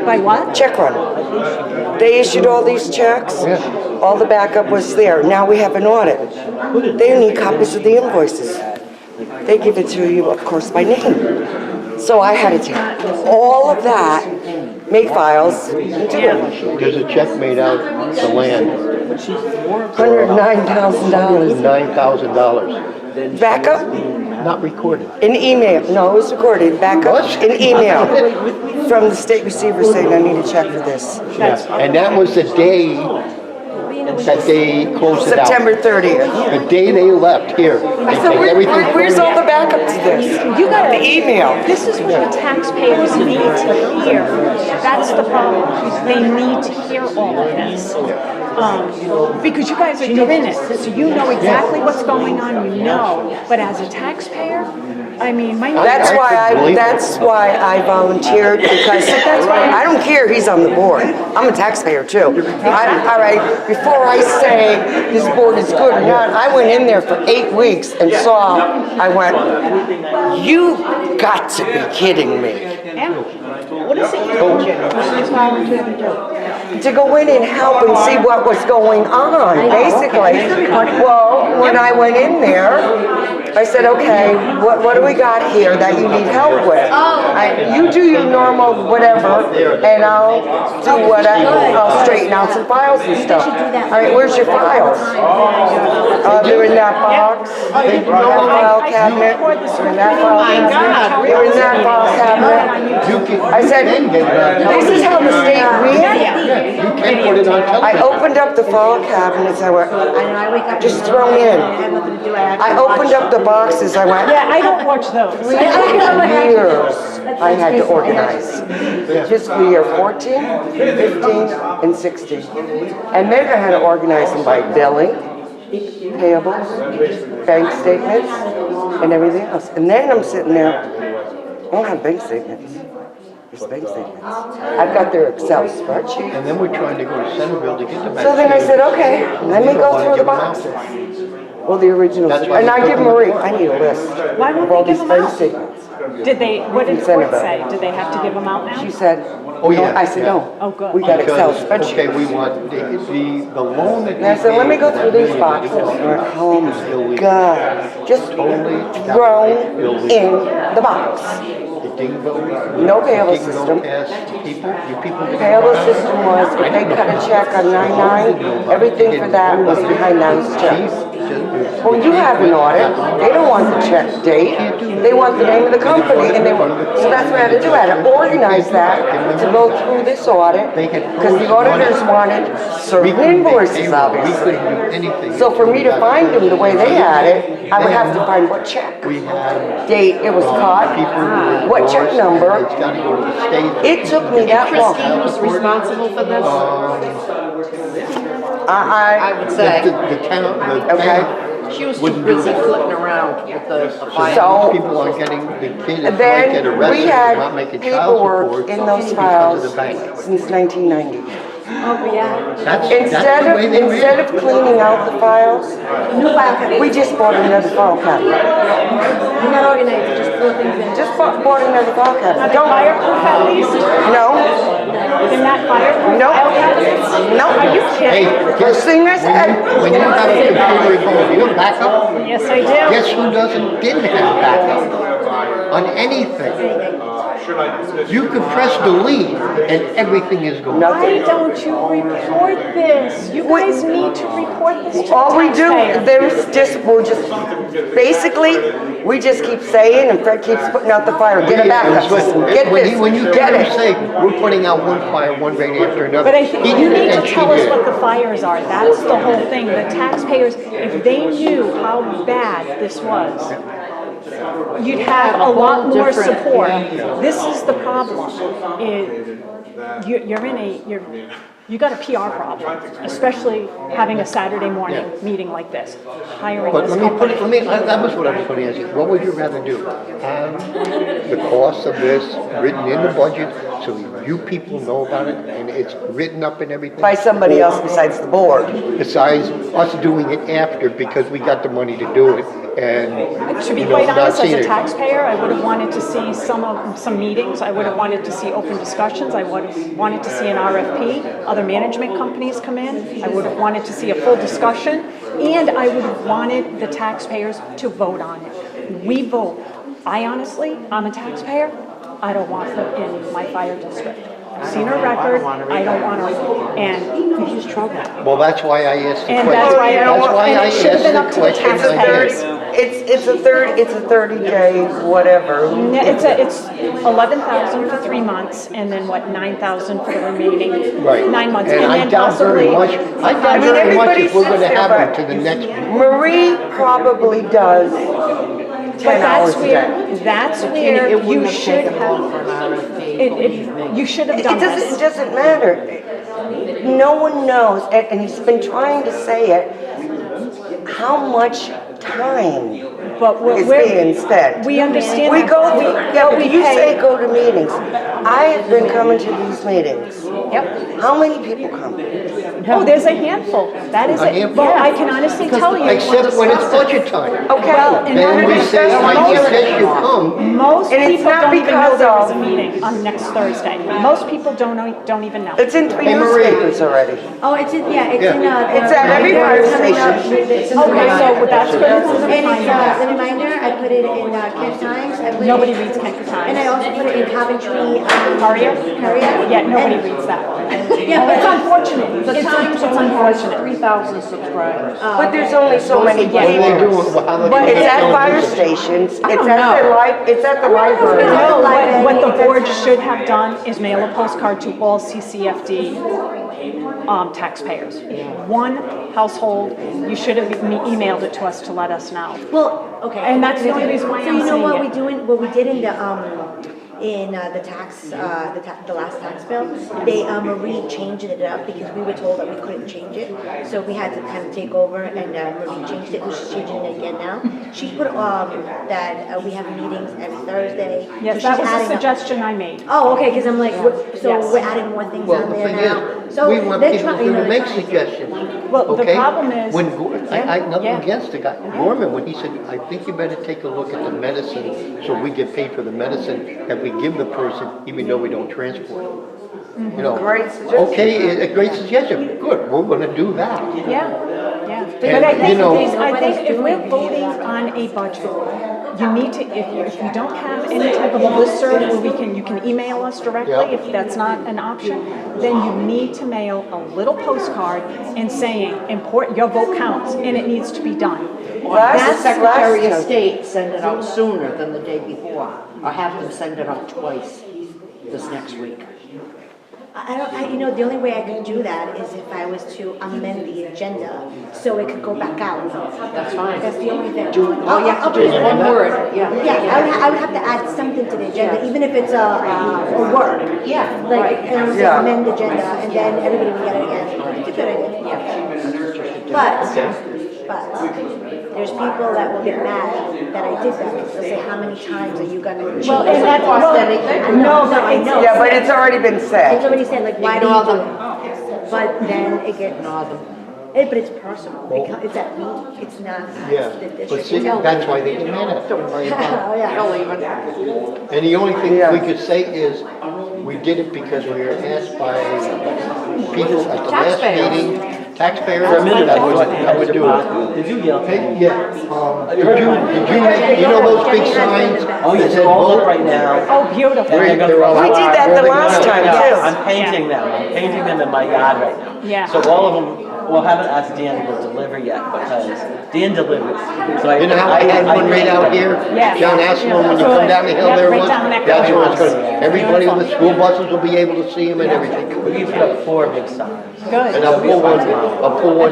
Speaker 2: By what?
Speaker 12: Check run. They issued all these checks.
Speaker 11: Yeah.
Speaker 12: All the backup was there. Now we have an audit. They need copies of the invoices. They give it to you, of course, by name. So I had to take all of that, make files, and do it.
Speaker 11: There's a check made out to land,
Speaker 12: $109,000.
Speaker 11: $9,000,
Speaker 12: Backup
Speaker 11: not recorded.
Speaker 12: in email. No, it was recorded. Backup
Speaker 11: What?
Speaker 12: in email from the state receiver saying I need a check for this.
Speaker 11: Yeah. And that was the day that they closed it out.
Speaker 12: September 30th.
Speaker 11: The day they left here. They
Speaker 12: So
Speaker 11: take everything.
Speaker 12: where's all the backup to this?
Speaker 2: You gotta,
Speaker 12: The email.
Speaker 2: this is what the taxpayers need to hear. That's the problem. They need to hear all of this. Because you guys are doing it, so you know exactly what's going on, you know. But as a taxpayer, I mean, my.
Speaker 12: That's why I volunteered, because I don't care, he's on the board. I'm a taxpayer too. All right, before I say this board is good or not, I went in there for 8 weeks and saw, I went, you got to be kidding me.
Speaker 2: What is it you do? What is volunteer to do?
Speaker 12: To go in and help and see what was going on, basically. Well, when I went in there, I said, okay, what do we got here that you need help with? You do your normal whatever, and I'll do what I'll straighten out some files and stuff. All right, where's your files? They're in that box, in that file cabinet, in that file cabinet, they're in that file cabinet. I said, this is how the state reads.
Speaker 11: You can't put it on
Speaker 12: I
Speaker 11: television.
Speaker 12: opened up the file cabinets, I went, just thrown in. I opened up the boxes, I went,
Speaker 2: Yeah, I don't watch those.
Speaker 12: years I had to organize. Fiscal year 14, 15, and 16. And then I had to organize them by billing, payables, bank statements, and everything else. And then I'm sitting there, I don't have bank statements. There's bank statements. I've got their Excel spreadsheet.
Speaker 11: And then we're trying to go to Centerville to get the back.
Speaker 12: So then I said, okay, let me go through the boxes. Well, the originals,
Speaker 11: That's why
Speaker 12: and I
Speaker 11: they
Speaker 12: give
Speaker 11: took
Speaker 12: Marie, I need a list
Speaker 2: Why won't
Speaker 12: of all
Speaker 2: they
Speaker 12: these
Speaker 2: give them
Speaker 12: bank
Speaker 2: out?
Speaker 12: statements.
Speaker 2: Did they, what did the court say? Did they have to give them out now?
Speaker 12: She said,
Speaker 11: Oh, yeah,
Speaker 12: I said,
Speaker 11: yeah.
Speaker 12: no.
Speaker 2: Oh, good.
Speaker 12: We got Excel
Speaker 11: Because, okay,
Speaker 12: spreadsheets.
Speaker 11: we want the loan that
Speaker 12: And I
Speaker 11: they
Speaker 12: said, let me
Speaker 11: gave
Speaker 12: go
Speaker 11: for
Speaker 12: through
Speaker 11: that
Speaker 12: these boxes.
Speaker 11: illegal
Speaker 12: And I went, oh
Speaker 11: is
Speaker 12: my
Speaker 11: illegal.
Speaker 12: God, just thrown in the box.
Speaker 11: The Dingo.
Speaker 12: No payable
Speaker 11: Dingo
Speaker 12: system.
Speaker 11: asked people, you people. didn't
Speaker 12: Payable
Speaker 11: want-
Speaker 12: system was, if they cut a check on 9/9, everything for that was behind those checks. Well, you have an audit, they don't want the check date, they want the name of the company, and so that's what I had to do, I had to organize that to go through this audit, because the auditors wanted certain invoices, obviously.
Speaker 11: We couldn't do anything.
Speaker 12: So for me to find them the way they had it, I would have to find what check,
Speaker 11: We had
Speaker 12: date it was cut,
Speaker 11: people who were
Speaker 12: what check
Speaker 11: divorced,
Speaker 12: number.
Speaker 11: It's gotta go to the state.
Speaker 12: It took me that long.
Speaker 5: Christine was responsible for this, I would
Speaker 11: The
Speaker 5: say.
Speaker 11: town, the
Speaker 12: Okay.
Speaker 11: bank,
Speaker 5: She was too
Speaker 11: wouldn't do
Speaker 5: busy
Speaker 11: that.
Speaker 5: flitting around with the file.
Speaker 12: So-
Speaker 11: people aren't getting, the kid is
Speaker 12: And
Speaker 11: might
Speaker 12: then
Speaker 11: get
Speaker 12: we
Speaker 11: arrested for
Speaker 12: had
Speaker 11: not making child
Speaker 12: paperwork
Speaker 11: support
Speaker 12: in those
Speaker 11: because
Speaker 12: files
Speaker 11: of the bank.
Speaker 12: since 1990.
Speaker 11: That's the way they read
Speaker 12: Instead
Speaker 11: it.
Speaker 12: of cleaning out the files, we just bought another file cabinet.
Speaker 5: You're not organized, you just throw things in.
Speaker 12: Just bought another file
Speaker 2: Are
Speaker 12: cabinet.
Speaker 2: they fireproof at least?
Speaker 12: No,
Speaker 2: They're not fireproof?
Speaker 12: no,
Speaker 2: File cabinets?
Speaker 12: no.
Speaker 2: Are you kidding?
Speaker 11: Hey,
Speaker 12: First thing I said.
Speaker 11: when you have a computer at home, you have backup?
Speaker 2: Yes, I do.
Speaker 11: Guess who didn't have backup on anything? You could press delete and everything is gone.
Speaker 2: Why don't you report this? You guys need to report this to the
Speaker 12: All we do,
Speaker 2: taxpayer.
Speaker 12: basically, we just keep saying, and Fred keeps putting out the fire, get a backup system, get
Speaker 11: When
Speaker 12: this,
Speaker 11: you
Speaker 12: get
Speaker 11: hear him
Speaker 12: it.
Speaker 11: say, we're putting out one fire, one right after another.
Speaker 2: But I think
Speaker 11: he
Speaker 2: you
Speaker 11: did it
Speaker 2: need to
Speaker 11: and she
Speaker 2: tell us
Speaker 11: did.
Speaker 2: what the fires are. That's the whole thing. The taxpayers, if they knew how bad this was, you'd have a lot more support. This is the problem. You got a PR problem, especially having a Saturday morning meeting like this, hiring
Speaker 11: But
Speaker 2: this
Speaker 11: let
Speaker 2: company.
Speaker 11: that was what I was going to ask you. What would you rather do? Have the cost of this written in the budget so you people know about it and it's written up and everything?
Speaker 12: By somebody else besides the board.
Speaker 11: Besides us doing it after because we got the money to do it and,
Speaker 2: To be
Speaker 11: you know,
Speaker 2: quite
Speaker 11: not
Speaker 2: honest, as
Speaker 11: seeing
Speaker 2: a
Speaker 11: it.
Speaker 2: taxpayer, I would have wanted to see some meetings. I would have wanted to see open discussions. I would have wanted to see an RFP, other management companies come in. I would have wanted to see a full discussion, and I would have wanted the taxpayers to vote on it. We vote. I'm a taxpayer. I don't want her in my fire district. I've seen her record. I don't want her, and she's trouble.
Speaker 11: Well, that's why I asked the
Speaker 2: And
Speaker 11: question.
Speaker 2: that's why,
Speaker 11: I
Speaker 2: and it should have been up
Speaker 11: asked
Speaker 2: to
Speaker 11: the
Speaker 2: the
Speaker 11: question.
Speaker 2: taxpayers.
Speaker 12: It's a 30-day whatever.
Speaker 2: It's 11,000 for 3 months, and then what, 9,000 for the remaining
Speaker 11: Right.
Speaker 2: 9 months,
Speaker 11: And I
Speaker 2: then
Speaker 11: doubt very
Speaker 2: possibly.
Speaker 11: much, I doubt very much
Speaker 12: everybody
Speaker 11: if we're
Speaker 12: sits
Speaker 11: gonna
Speaker 12: there,
Speaker 11: have
Speaker 12: but-
Speaker 11: it to the next.
Speaker 12: Marie probably does
Speaker 2: But
Speaker 12: 10 hours a day.
Speaker 2: that's
Speaker 9: And
Speaker 2: where
Speaker 9: it
Speaker 2: you
Speaker 9: wouldn't have
Speaker 2: should
Speaker 9: taken long
Speaker 2: have,
Speaker 9: for an RFP, believe me.
Speaker 2: you should have
Speaker 12: It
Speaker 2: done
Speaker 12: doesn't,
Speaker 2: this.
Speaker 12: it doesn't matter. No one knows, and he's been trying to say it, how much time
Speaker 2: But
Speaker 12: is being spent.
Speaker 2: we understand.
Speaker 12: We
Speaker 2: that.
Speaker 12: go through, yeah,
Speaker 2: but
Speaker 12: but you say go to meetings. I have been coming to these meetings.
Speaker 2: Yep.
Speaker 12: How many people come?
Speaker 2: Oh, there's a handful. That is
Speaker 11: A
Speaker 2: it.
Speaker 11: handful?
Speaker 2: Well, I can honestly tell you.
Speaker 11: Except when it's budget time.
Speaker 12: Okay.
Speaker 2: Well, and
Speaker 11: Then we say, I
Speaker 2: most-
Speaker 11: suggest you come.
Speaker 2: Most
Speaker 12: And it's
Speaker 2: people
Speaker 12: not
Speaker 2: don't even know
Speaker 12: because
Speaker 2: there was a
Speaker 12: of-
Speaker 2: meeting on next Thursday. Most people don't even know.
Speaker 12: It's in 3
Speaker 11: Hey, Marie.
Speaker 12: newspapers already.
Speaker 5: Oh, it's in, yeah, it's
Speaker 11: Yeah.
Speaker 5: in,
Speaker 12: It's at every fire station.
Speaker 5: It's in the
Speaker 2: Okay,
Speaker 5: reminder.
Speaker 2: so that's good. It's in the
Speaker 5: And it's,
Speaker 2: reminder.
Speaker 5: the reminder, I put it in Kent Times. I put it
Speaker 2: Nobody
Speaker 5: in-
Speaker 2: reads Kent
Speaker 5: And I
Speaker 2: Times.
Speaker 5: also put it in Coventry.
Speaker 2: Courier?
Speaker 5: Courier?
Speaker 2: Yeah, nobody
Speaker 5: And-
Speaker 2: reads that.
Speaker 5: Yeah, but
Speaker 2: It's unfortunate.
Speaker 9: The
Speaker 2: It's
Speaker 9: Times only has
Speaker 2: unfortunate.
Speaker 9: 3,000 subscribers.
Speaker 12: But there's only so many
Speaker 11: What are they
Speaker 12: papers.
Speaker 11: doing? How
Speaker 2: But
Speaker 11: they
Speaker 12: It's at
Speaker 11: doing
Speaker 12: fire
Speaker 11: business?
Speaker 12: stations, it's
Speaker 2: don't
Speaker 12: at
Speaker 2: know.
Speaker 12: it's at the library.
Speaker 2: No, what the board should have done is mail a postcard to all CCFD taxpayers. One household, you should have emailed it to us to let us know.
Speaker 5: Well, okay.
Speaker 2: And that's the only reason why
Speaker 5: So
Speaker 2: I'm
Speaker 5: you know
Speaker 2: saying
Speaker 5: what
Speaker 2: it.
Speaker 5: we doing, what we did in the last tax bill, they, Marie changed it up because we were told that we couldn't change it. So we had to kind of take over and Marie changed it, and she's changing it again now. She put, that we have meetings every Thursday. So
Speaker 2: Yes,
Speaker 5: she's
Speaker 2: that was a
Speaker 5: adding up-
Speaker 2: suggestion I made.
Speaker 5: Oh, okay, because I'm like, so
Speaker 2: Yes.
Speaker 5: we're adding more things
Speaker 11: Well,
Speaker 5: on
Speaker 11: the
Speaker 5: there
Speaker 11: thing
Speaker 5: now.
Speaker 11: is,
Speaker 5: So
Speaker 11: we want
Speaker 5: they're
Speaker 11: people
Speaker 5: trying, you know,
Speaker 11: to
Speaker 5: they're
Speaker 11: make
Speaker 5: trying to-
Speaker 11: suggestions.
Speaker 2: Well, the
Speaker 11: Okay?
Speaker 2: problem is.
Speaker 11: When, I nothing
Speaker 2: Yeah.
Speaker 11: against the guy, Gorman, when he said, I think you better take a look at the medicine, so we get paid for the medicine that we give the person, even though we don't transport it. You know,
Speaker 12: Great suggestion.
Speaker 11: okay, a great suggestion, good, we're gonna do that.
Speaker 2: Yeah, yeah. But
Speaker 11: And,
Speaker 2: I think,
Speaker 11: you know-
Speaker 2: I think if we're voting on a budget, you need to, if you don't have any type of a listserv where you can email us directly,
Speaker 11: Yeah.
Speaker 2: if that's not an option, then you need to mail a little postcard and saying, your vote counts, and it needs to be done.
Speaker 9: That's the Secretary of
Speaker 12: last-
Speaker 9: State send it out sooner than the day before, or have them send it out twice this next week.
Speaker 5: you know, the only way I could do that is if I was to amend the agenda so it could go back out.
Speaker 9: That's fine.
Speaker 5: That's the only thing.
Speaker 9: All you have to do is one word, yeah.
Speaker 5: Yeah, I would have to add something to the agenda, even if it's a word.
Speaker 9: Yeah,
Speaker 5: Like,
Speaker 9: right.
Speaker 5: and I would say
Speaker 12: Yeah.
Speaker 5: amend the agenda, and then everybody would get it again. It's a good idea. But, there's people that will get mad that I did that, because they'll say, how many times are you gonna change?
Speaker 2: Well, and that
Speaker 9: cost anything.
Speaker 2: No, but I know.
Speaker 12: Yeah, but it's already been
Speaker 5: It's
Speaker 12: said.
Speaker 5: already said, like, why do
Speaker 9: Ignore
Speaker 5: you do
Speaker 9: them.
Speaker 5: it? But then it gets,
Speaker 9: Ignore them.
Speaker 5: but it's personal, because it's at me, it's not
Speaker 11: Yeah,
Speaker 5: the
Speaker 11: but
Speaker 5: district.
Speaker 11: see, that's why they get mad at it.
Speaker 9: Don't worry about
Speaker 5: Oh,
Speaker 9: it.
Speaker 5: yeah.
Speaker 9: Don't even.
Speaker 11: And the only thing
Speaker 12: Yeah.
Speaker 11: we could say is, we did it because we were asked by people at the last
Speaker 9: Taxpayers.
Speaker 11: meeting taxpayer,
Speaker 8: For a minute,
Speaker 11: I would do it.
Speaker 8: Did you yell?
Speaker 11: Hey, yeah, did you make, you know those big signs?
Speaker 8: Oh,
Speaker 11: that
Speaker 8: yes,
Speaker 11: said
Speaker 8: all
Speaker 11: vote?
Speaker 8: up right now.
Speaker 2: Oh, beautiful.
Speaker 11: Where they're all
Speaker 12: We
Speaker 11: out.
Speaker 12: did that the last time, too.
Speaker 8: I'm painting them. I'm painting them in my yard right now.
Speaker 2: Yeah.
Speaker 8: So all of them, well, haven't asked Dan to go deliver yet because Dan delivers. So
Speaker 11: You know how I had one right out here?
Speaker 2: Yeah.
Speaker 11: John Asselin, when you come down the hill
Speaker 2: Yeah,
Speaker 11: there
Speaker 2: right
Speaker 11: was?
Speaker 2: down that
Speaker 11: That's where it's
Speaker 2: corner.
Speaker 11: gonna, everybody on the school buses will be able to see them and everything.
Speaker 8: We put up 4 big signs.
Speaker 2: Good.
Speaker 11: And I'll pull one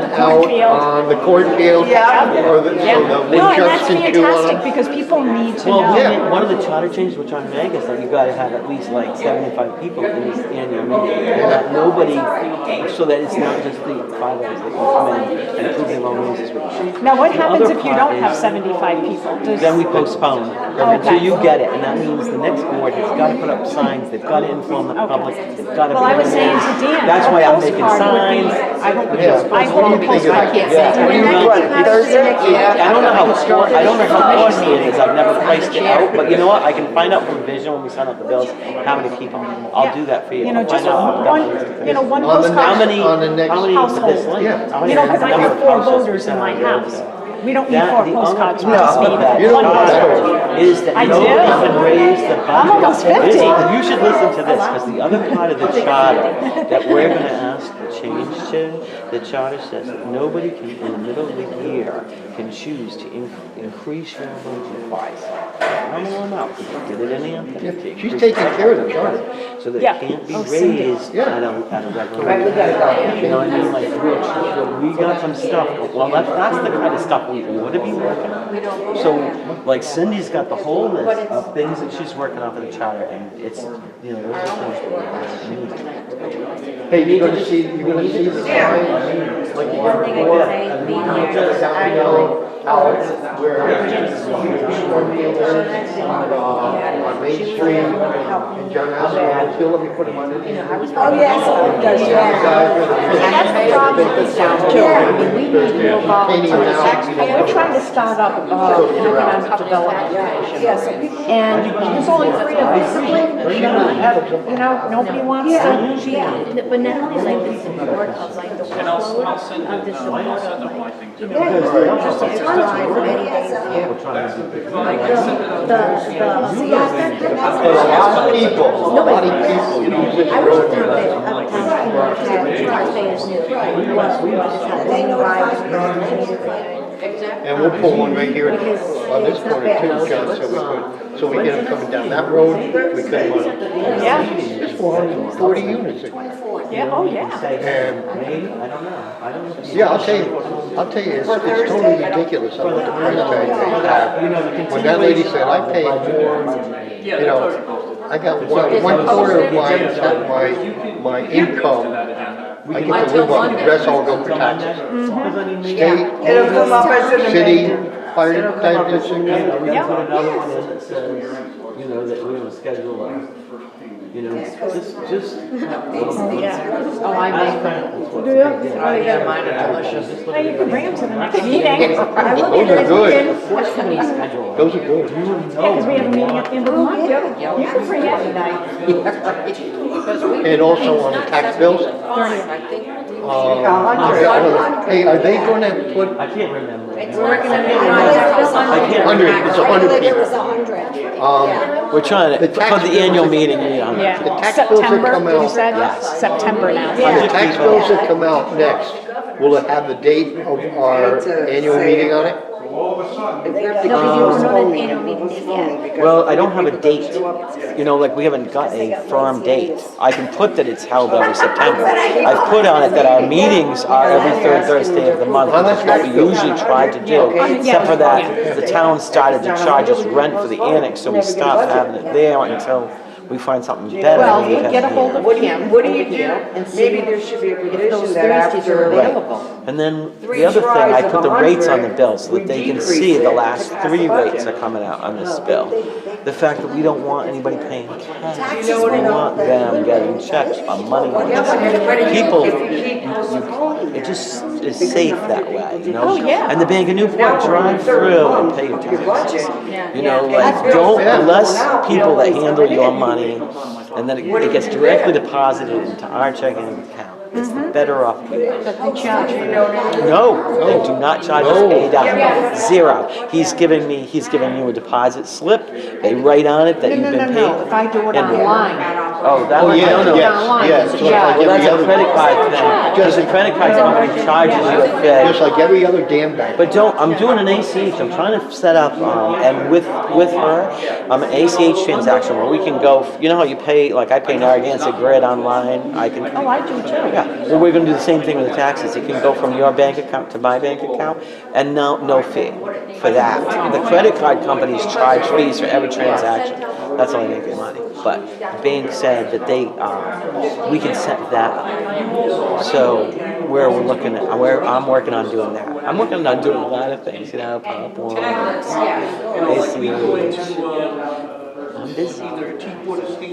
Speaker 11: out on the cornfield.
Speaker 2: Yeah.
Speaker 11: Or the, so the
Speaker 2: No, and
Speaker 11: woodchucks
Speaker 2: that's
Speaker 11: can chew on
Speaker 2: fantastic
Speaker 11: them.
Speaker 2: because people need to
Speaker 8: Well,
Speaker 2: know.
Speaker 11: Yeah.
Speaker 8: one of the charter changes which I make is that you gotta have at least like 75 people in this annual meeting. And that nobody, so that it's not just the 5 guys that can come in and approve their own raises with you.
Speaker 2: Now, what
Speaker 8: The
Speaker 2: happens
Speaker 8: other
Speaker 2: if you
Speaker 8: part
Speaker 2: don't have
Speaker 8: is-
Speaker 2: 75 people?
Speaker 8: Then we postpone
Speaker 2: Okay.
Speaker 8: until you get it, and that means the next board has got to put up signs, they've got to inform the public, they've got to.
Speaker 2: Well, I was saying to Dan.
Speaker 8: That's
Speaker 2: a
Speaker 8: why I'm making
Speaker 2: postcard would be-
Speaker 8: signs.
Speaker 2: I hope
Speaker 11: Yeah.
Speaker 2: I hope a postcard can't say
Speaker 8: Yeah.
Speaker 12: What do you
Speaker 2: anything.
Speaker 12: want, Thursday?
Speaker 8: I don't know how costly it is, I've never priced it out, but you know what, I can find out from Vision when we send out the bills, how many people, I'll do that for you.
Speaker 2: You know,
Speaker 8: I'll
Speaker 2: just
Speaker 8: find out.
Speaker 2: one, one
Speaker 11: On the
Speaker 2: postcard.
Speaker 8: How many,
Speaker 11: On the next
Speaker 8: how many
Speaker 2: household.
Speaker 8: this link?
Speaker 11: Yeah.
Speaker 8: How many
Speaker 2: You know, because I
Speaker 8: number
Speaker 2: have
Speaker 8: of
Speaker 2: 4
Speaker 8: households
Speaker 2: voters in my
Speaker 8: percent of
Speaker 2: house.
Speaker 8: those?
Speaker 2: We don't need
Speaker 8: That,
Speaker 2: 4
Speaker 8: the
Speaker 2: postcards, we
Speaker 8: other
Speaker 2: just
Speaker 8: part of
Speaker 2: need
Speaker 8: that
Speaker 11: You don't
Speaker 2: one
Speaker 11: want
Speaker 2: postcard.
Speaker 11: that.
Speaker 8: is that
Speaker 2: I
Speaker 8: nobody
Speaker 2: do.
Speaker 8: can raise the budget.
Speaker 2: I'm almost 50.
Speaker 8: You should listen to this, because the other part of the charter that we're gonna ask the change to, the charter says that nobody can, in the middle of the year, can choose to increase your budget by some nominal amount. Get it in there?
Speaker 11: She's taking care of the charter.
Speaker 8: So that
Speaker 2: Yeah.
Speaker 8: it can't be
Speaker 2: Oh, Cindy.
Speaker 8: raised
Speaker 11: Yeah.
Speaker 8: at a regular rate. You know what I mean? Like, we got some stuff, well, that's the kind of stuff we would be working on. So, like Cindy's got the whole list of things that she's working on for the charter, and it's, you know, those are things that we need.
Speaker 11: Hey, you're gonna see the sign, like you got before. Down below, Alex, where on Main Street, and John Asselin, he'll let me put him on it.
Speaker 5: Oh, yes, that's the problem with town too. I mean, we need more volunteers. We're trying to start up, an economic development commission. And there's only 3 of us. You know, nobody wants to.
Speaker 13: But not only like the support of like the workload, of the support of like, you know, just a ton of people.
Speaker 11: And a lot of people use this
Speaker 13: I wish
Speaker 11: road.
Speaker 13: taxpayers knew
Speaker 11: And we'll pull one right here on this corner too, John, so we get them coming down that road, we cut them on.
Speaker 2: Yeah.
Speaker 11: There's 440 units in there.
Speaker 2: Yeah, oh, yeah.
Speaker 11: And,
Speaker 8: I don't know.
Speaker 11: yeah, I'll tell you, it's totally ridiculous on what the price tag they have. When that lady said, I pay more, you know, I got one quarter of my income, I get to live on, the rest all go for taxes. State,
Speaker 12: It'll come up as an
Speaker 11: city,
Speaker 12: amendment.
Speaker 11: fire district.
Speaker 8: Yeah. Put another one in that says, you know, that we're gonna schedule you know, just.
Speaker 2: Oh, I make. Do you? Oh, yeah, mine are delicious. Hey, you can bring them to the next meeting.
Speaker 11: Those are good. Those are good.
Speaker 2: Yeah, because we have a meeting at the end of the month. You can bring it.
Speaker 11: And also on the tax bills. Hey, are they gonna put
Speaker 8: I can't remember.
Speaker 11: it's 100 people.
Speaker 8: We're trying to,
Speaker 11: The
Speaker 8: for
Speaker 11: tax
Speaker 8: the annual
Speaker 11: bills-
Speaker 8: meeting,
Speaker 2: Yeah.
Speaker 11: The tax bills that
Speaker 2: September,
Speaker 11: come
Speaker 2: you
Speaker 11: out,
Speaker 2: said? September now.
Speaker 11: the tax bills that come out next, will it have the date of our annual meeting on it?
Speaker 8: Well, I don't have a date, you know, like we haven't got a firm date. I can put that it's held every September. I've put on it that our meetings are every 3rd Thursday of the month, which is what we usually try to do. Except for that, the town started to charge us rent for the annex, so we stopped having it there until we find something better.
Speaker 2: Well,
Speaker 8: than we have
Speaker 2: get a hold
Speaker 8: here.
Speaker 2: of Kim.
Speaker 12: What do you do? Maybe there should be a provision that after.
Speaker 8: And then the other thing, I put the rates on the bill so that they can see the last 3 rates are coming out on this bill. The fact that we don't want anybody paying taxes, we want them getting checks on money. People, it just is safe that way, you know?
Speaker 2: Oh, yeah.
Speaker 8: And the Bank of Newport, drive through and pay your taxes. You know, like, don't, unless people that handle your money, and then it gets directly deposited into our checking account.
Speaker 10: It's the better off people.
Speaker 2: That they charge you.
Speaker 10: No, they do not charge us $80. Zero. He's giving you a deposit slip. They write on it that you've been paid.
Speaker 2: No, if I do it
Speaker 10: And-
Speaker 2: online.
Speaker 10: Oh, that one,
Speaker 11: yeah,
Speaker 10: I don't know.
Speaker 11: yes, just like
Speaker 10: Well, that's
Speaker 11: every
Speaker 10: a
Speaker 11: other,
Speaker 10: credit card thing. Just a credit card company charges you a
Speaker 11: just
Speaker 10: fee.
Speaker 11: like every other damn bank.
Speaker 10: But I'm doing an ACH, I'm trying to set up, and with her, an ACH transaction where we can go, you know how you pay, like I pay Narragansett Grid online, I can.
Speaker 2: Oh, I do too.
Speaker 10: Yeah, well, we're gonna do the same thing with the taxes. You can go from your bank account to my bank account, and no fee for that. The credit card companies charge fees for every transaction. That's how they make their money. But the bank said that we can set that up. So we're looking at, I'm working on doing that. I'm working on doing a lot of things, you know, pop ones, ACH. I'm busy.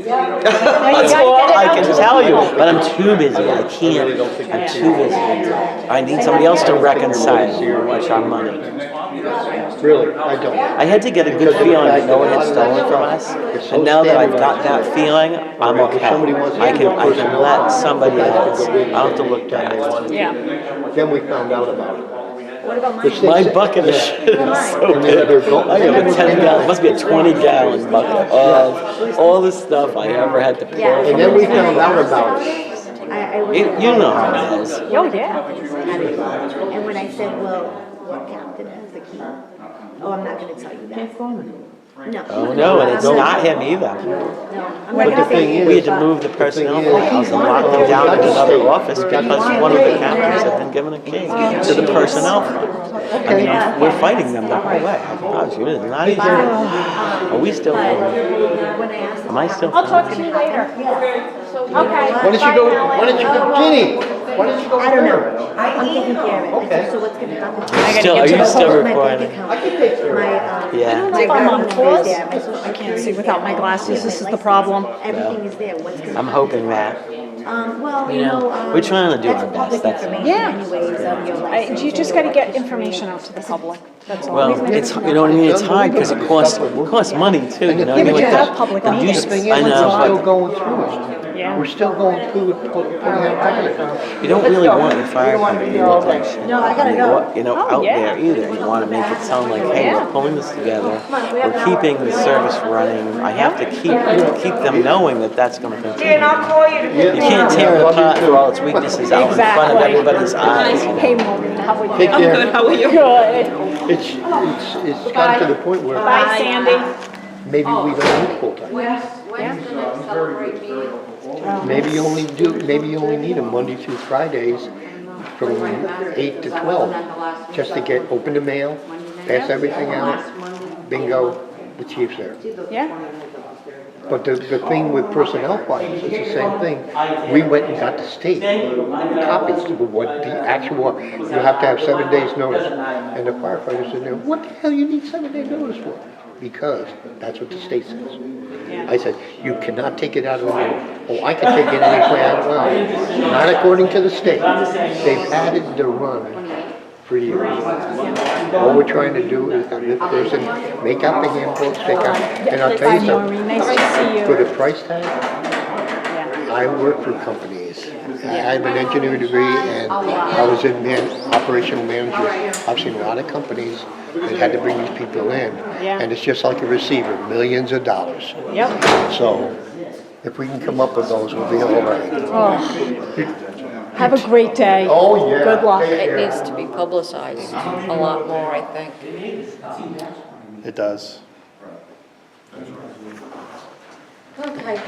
Speaker 10: That's all I can tell you. But I'm too busy. I can't. I'm too busy. I need somebody else to reconcile our money.
Speaker 11: Really, I don't.
Speaker 10: I had to get a good feeling that no one had stolen from us. And now that I've got that feeling, I'm okay. I can let somebody else. I don't have to look back.
Speaker 2: Yeah.
Speaker 11: Then we found out about it.
Speaker 2: What about
Speaker 11: The
Speaker 2: mine?
Speaker 11: state
Speaker 10: My
Speaker 11: said-
Speaker 10: bucket is so
Speaker 11: And
Speaker 10: big.
Speaker 11: they're going-
Speaker 10: I have a 10-gallon, must be a 20-gallon bucket of all the stuff I ever had to pour.
Speaker 11: And then we found out about it.
Speaker 10: You know how it is.
Speaker 2: Oh, yeah.
Speaker 5: And when I said, well, what captain has the key? Oh, I'm not gonna tell you that. No.
Speaker 10: Oh, no, and it's not him either.
Speaker 11: But the thing is.
Speaker 10: We had to move the personnel
Speaker 11: the thing is-
Speaker 10: files and lock them down in another office because one of the captains had been given a key to the personnel file. I mean, we're fighting them the whole way. I promise you, it's not easy. Are we still filming? Am I still
Speaker 2: I'll talk to
Speaker 10: filming?
Speaker 2: you later. Okay.
Speaker 11: Why don't you go, Jeannie, why don't you go?
Speaker 5: I don't know. I'm taking care of it.
Speaker 11: Okay.
Speaker 5: So what's gonna happen?
Speaker 10: Still, are you still
Speaker 5: My bank
Speaker 10: recording?
Speaker 5: account.
Speaker 11: I can take care of it.
Speaker 5: My,
Speaker 10: Yeah.
Speaker 5: my
Speaker 2: If I'm on
Speaker 5: account
Speaker 2: pause,
Speaker 5: is there, my social
Speaker 2: I can't see
Speaker 5: security
Speaker 2: without my
Speaker 5: is there,
Speaker 2: glasses. This is the
Speaker 5: license,
Speaker 2: problem.
Speaker 5: Everything is there. What's gonna
Speaker 10: I'm
Speaker 5: happen?
Speaker 10: hoping that.
Speaker 5: Well, you
Speaker 10: Yeah.
Speaker 5: know,
Speaker 10: We're trying to do
Speaker 5: that's
Speaker 10: our best,
Speaker 5: public
Speaker 10: that's all.
Speaker 5: information
Speaker 2: Yeah.
Speaker 5: anyways of your license.
Speaker 2: You just
Speaker 5: and
Speaker 2: got to
Speaker 5: your
Speaker 2: get
Speaker 5: history.
Speaker 2: information out to the public. That's all.
Speaker 10: Well, it's, you know what I mean, it's hard because it costs money too, you know?
Speaker 2: Yeah, but
Speaker 10: with
Speaker 2: you
Speaker 10: the-
Speaker 2: have public
Speaker 10: the
Speaker 2: meetings.
Speaker 10: use-
Speaker 11: The thing
Speaker 10: I
Speaker 11: is, we're
Speaker 10: know,
Speaker 11: still
Speaker 10: but
Speaker 11: going through it.
Speaker 2: Yeah.
Speaker 11: We're still going through it, putting that together.
Speaker 10: you don't really want your fire company to look like shit.
Speaker 5: No, I gotta go.
Speaker 10: You know,
Speaker 2: Oh,
Speaker 10: out
Speaker 2: yeah.
Speaker 10: there either. You want to make it sound like, hey, we're pulling this together. We're keeping the service running. I have to keep them knowing that that's going to continue. You can't tear it apart for all its weaknesses out in front of everybody's eyes. you know?
Speaker 2: Hey, Maureen, how are you?
Speaker 11: Take care.
Speaker 2: How are you? Good.
Speaker 11: It's gotten to the point where
Speaker 2: Bye, Sandy.
Speaker 11: maybe we don't need full-time. Maybe you only need them Monday through Fridays from 8 to 12, just to open the mail, pass everything out, bingo, the chief's there.
Speaker 2: Yeah.
Speaker 11: But the thing with personnel files, it's the same thing. We went and got the state copies of what the actual, you have to have 7 days notice. And the firefighters said, what the hell you need 7 day notice for? Because that's what the state says. I said, you cannot take it out of the mail. Oh, I can take it any way I want. Not according to the state. They've added the run for years. All we're trying to do is have this person make out the handbooks, and I'll tell
Speaker 2: Bye,
Speaker 11: you something.
Speaker 2: Maureen. Nice to see you.
Speaker 11: For the price tag, I work for companies. I have an engineering degree and I was in operational manager. I've seen a lot of companies that had to bring these people in.
Speaker 2: Yeah.
Speaker 11: And it's just like a receiver, millions of dollars.
Speaker 2: Yep.
Speaker 11: So if we can come up with those, we'll be all right.
Speaker 2: Oh. Have a great day.
Speaker 11: Oh, yeah.
Speaker 2: Good luck.
Speaker 11: Take
Speaker 13: It
Speaker 11: care.
Speaker 13: needs to be publicized a lot more, I think.
Speaker 10: It does.
Speaker 13: Okay.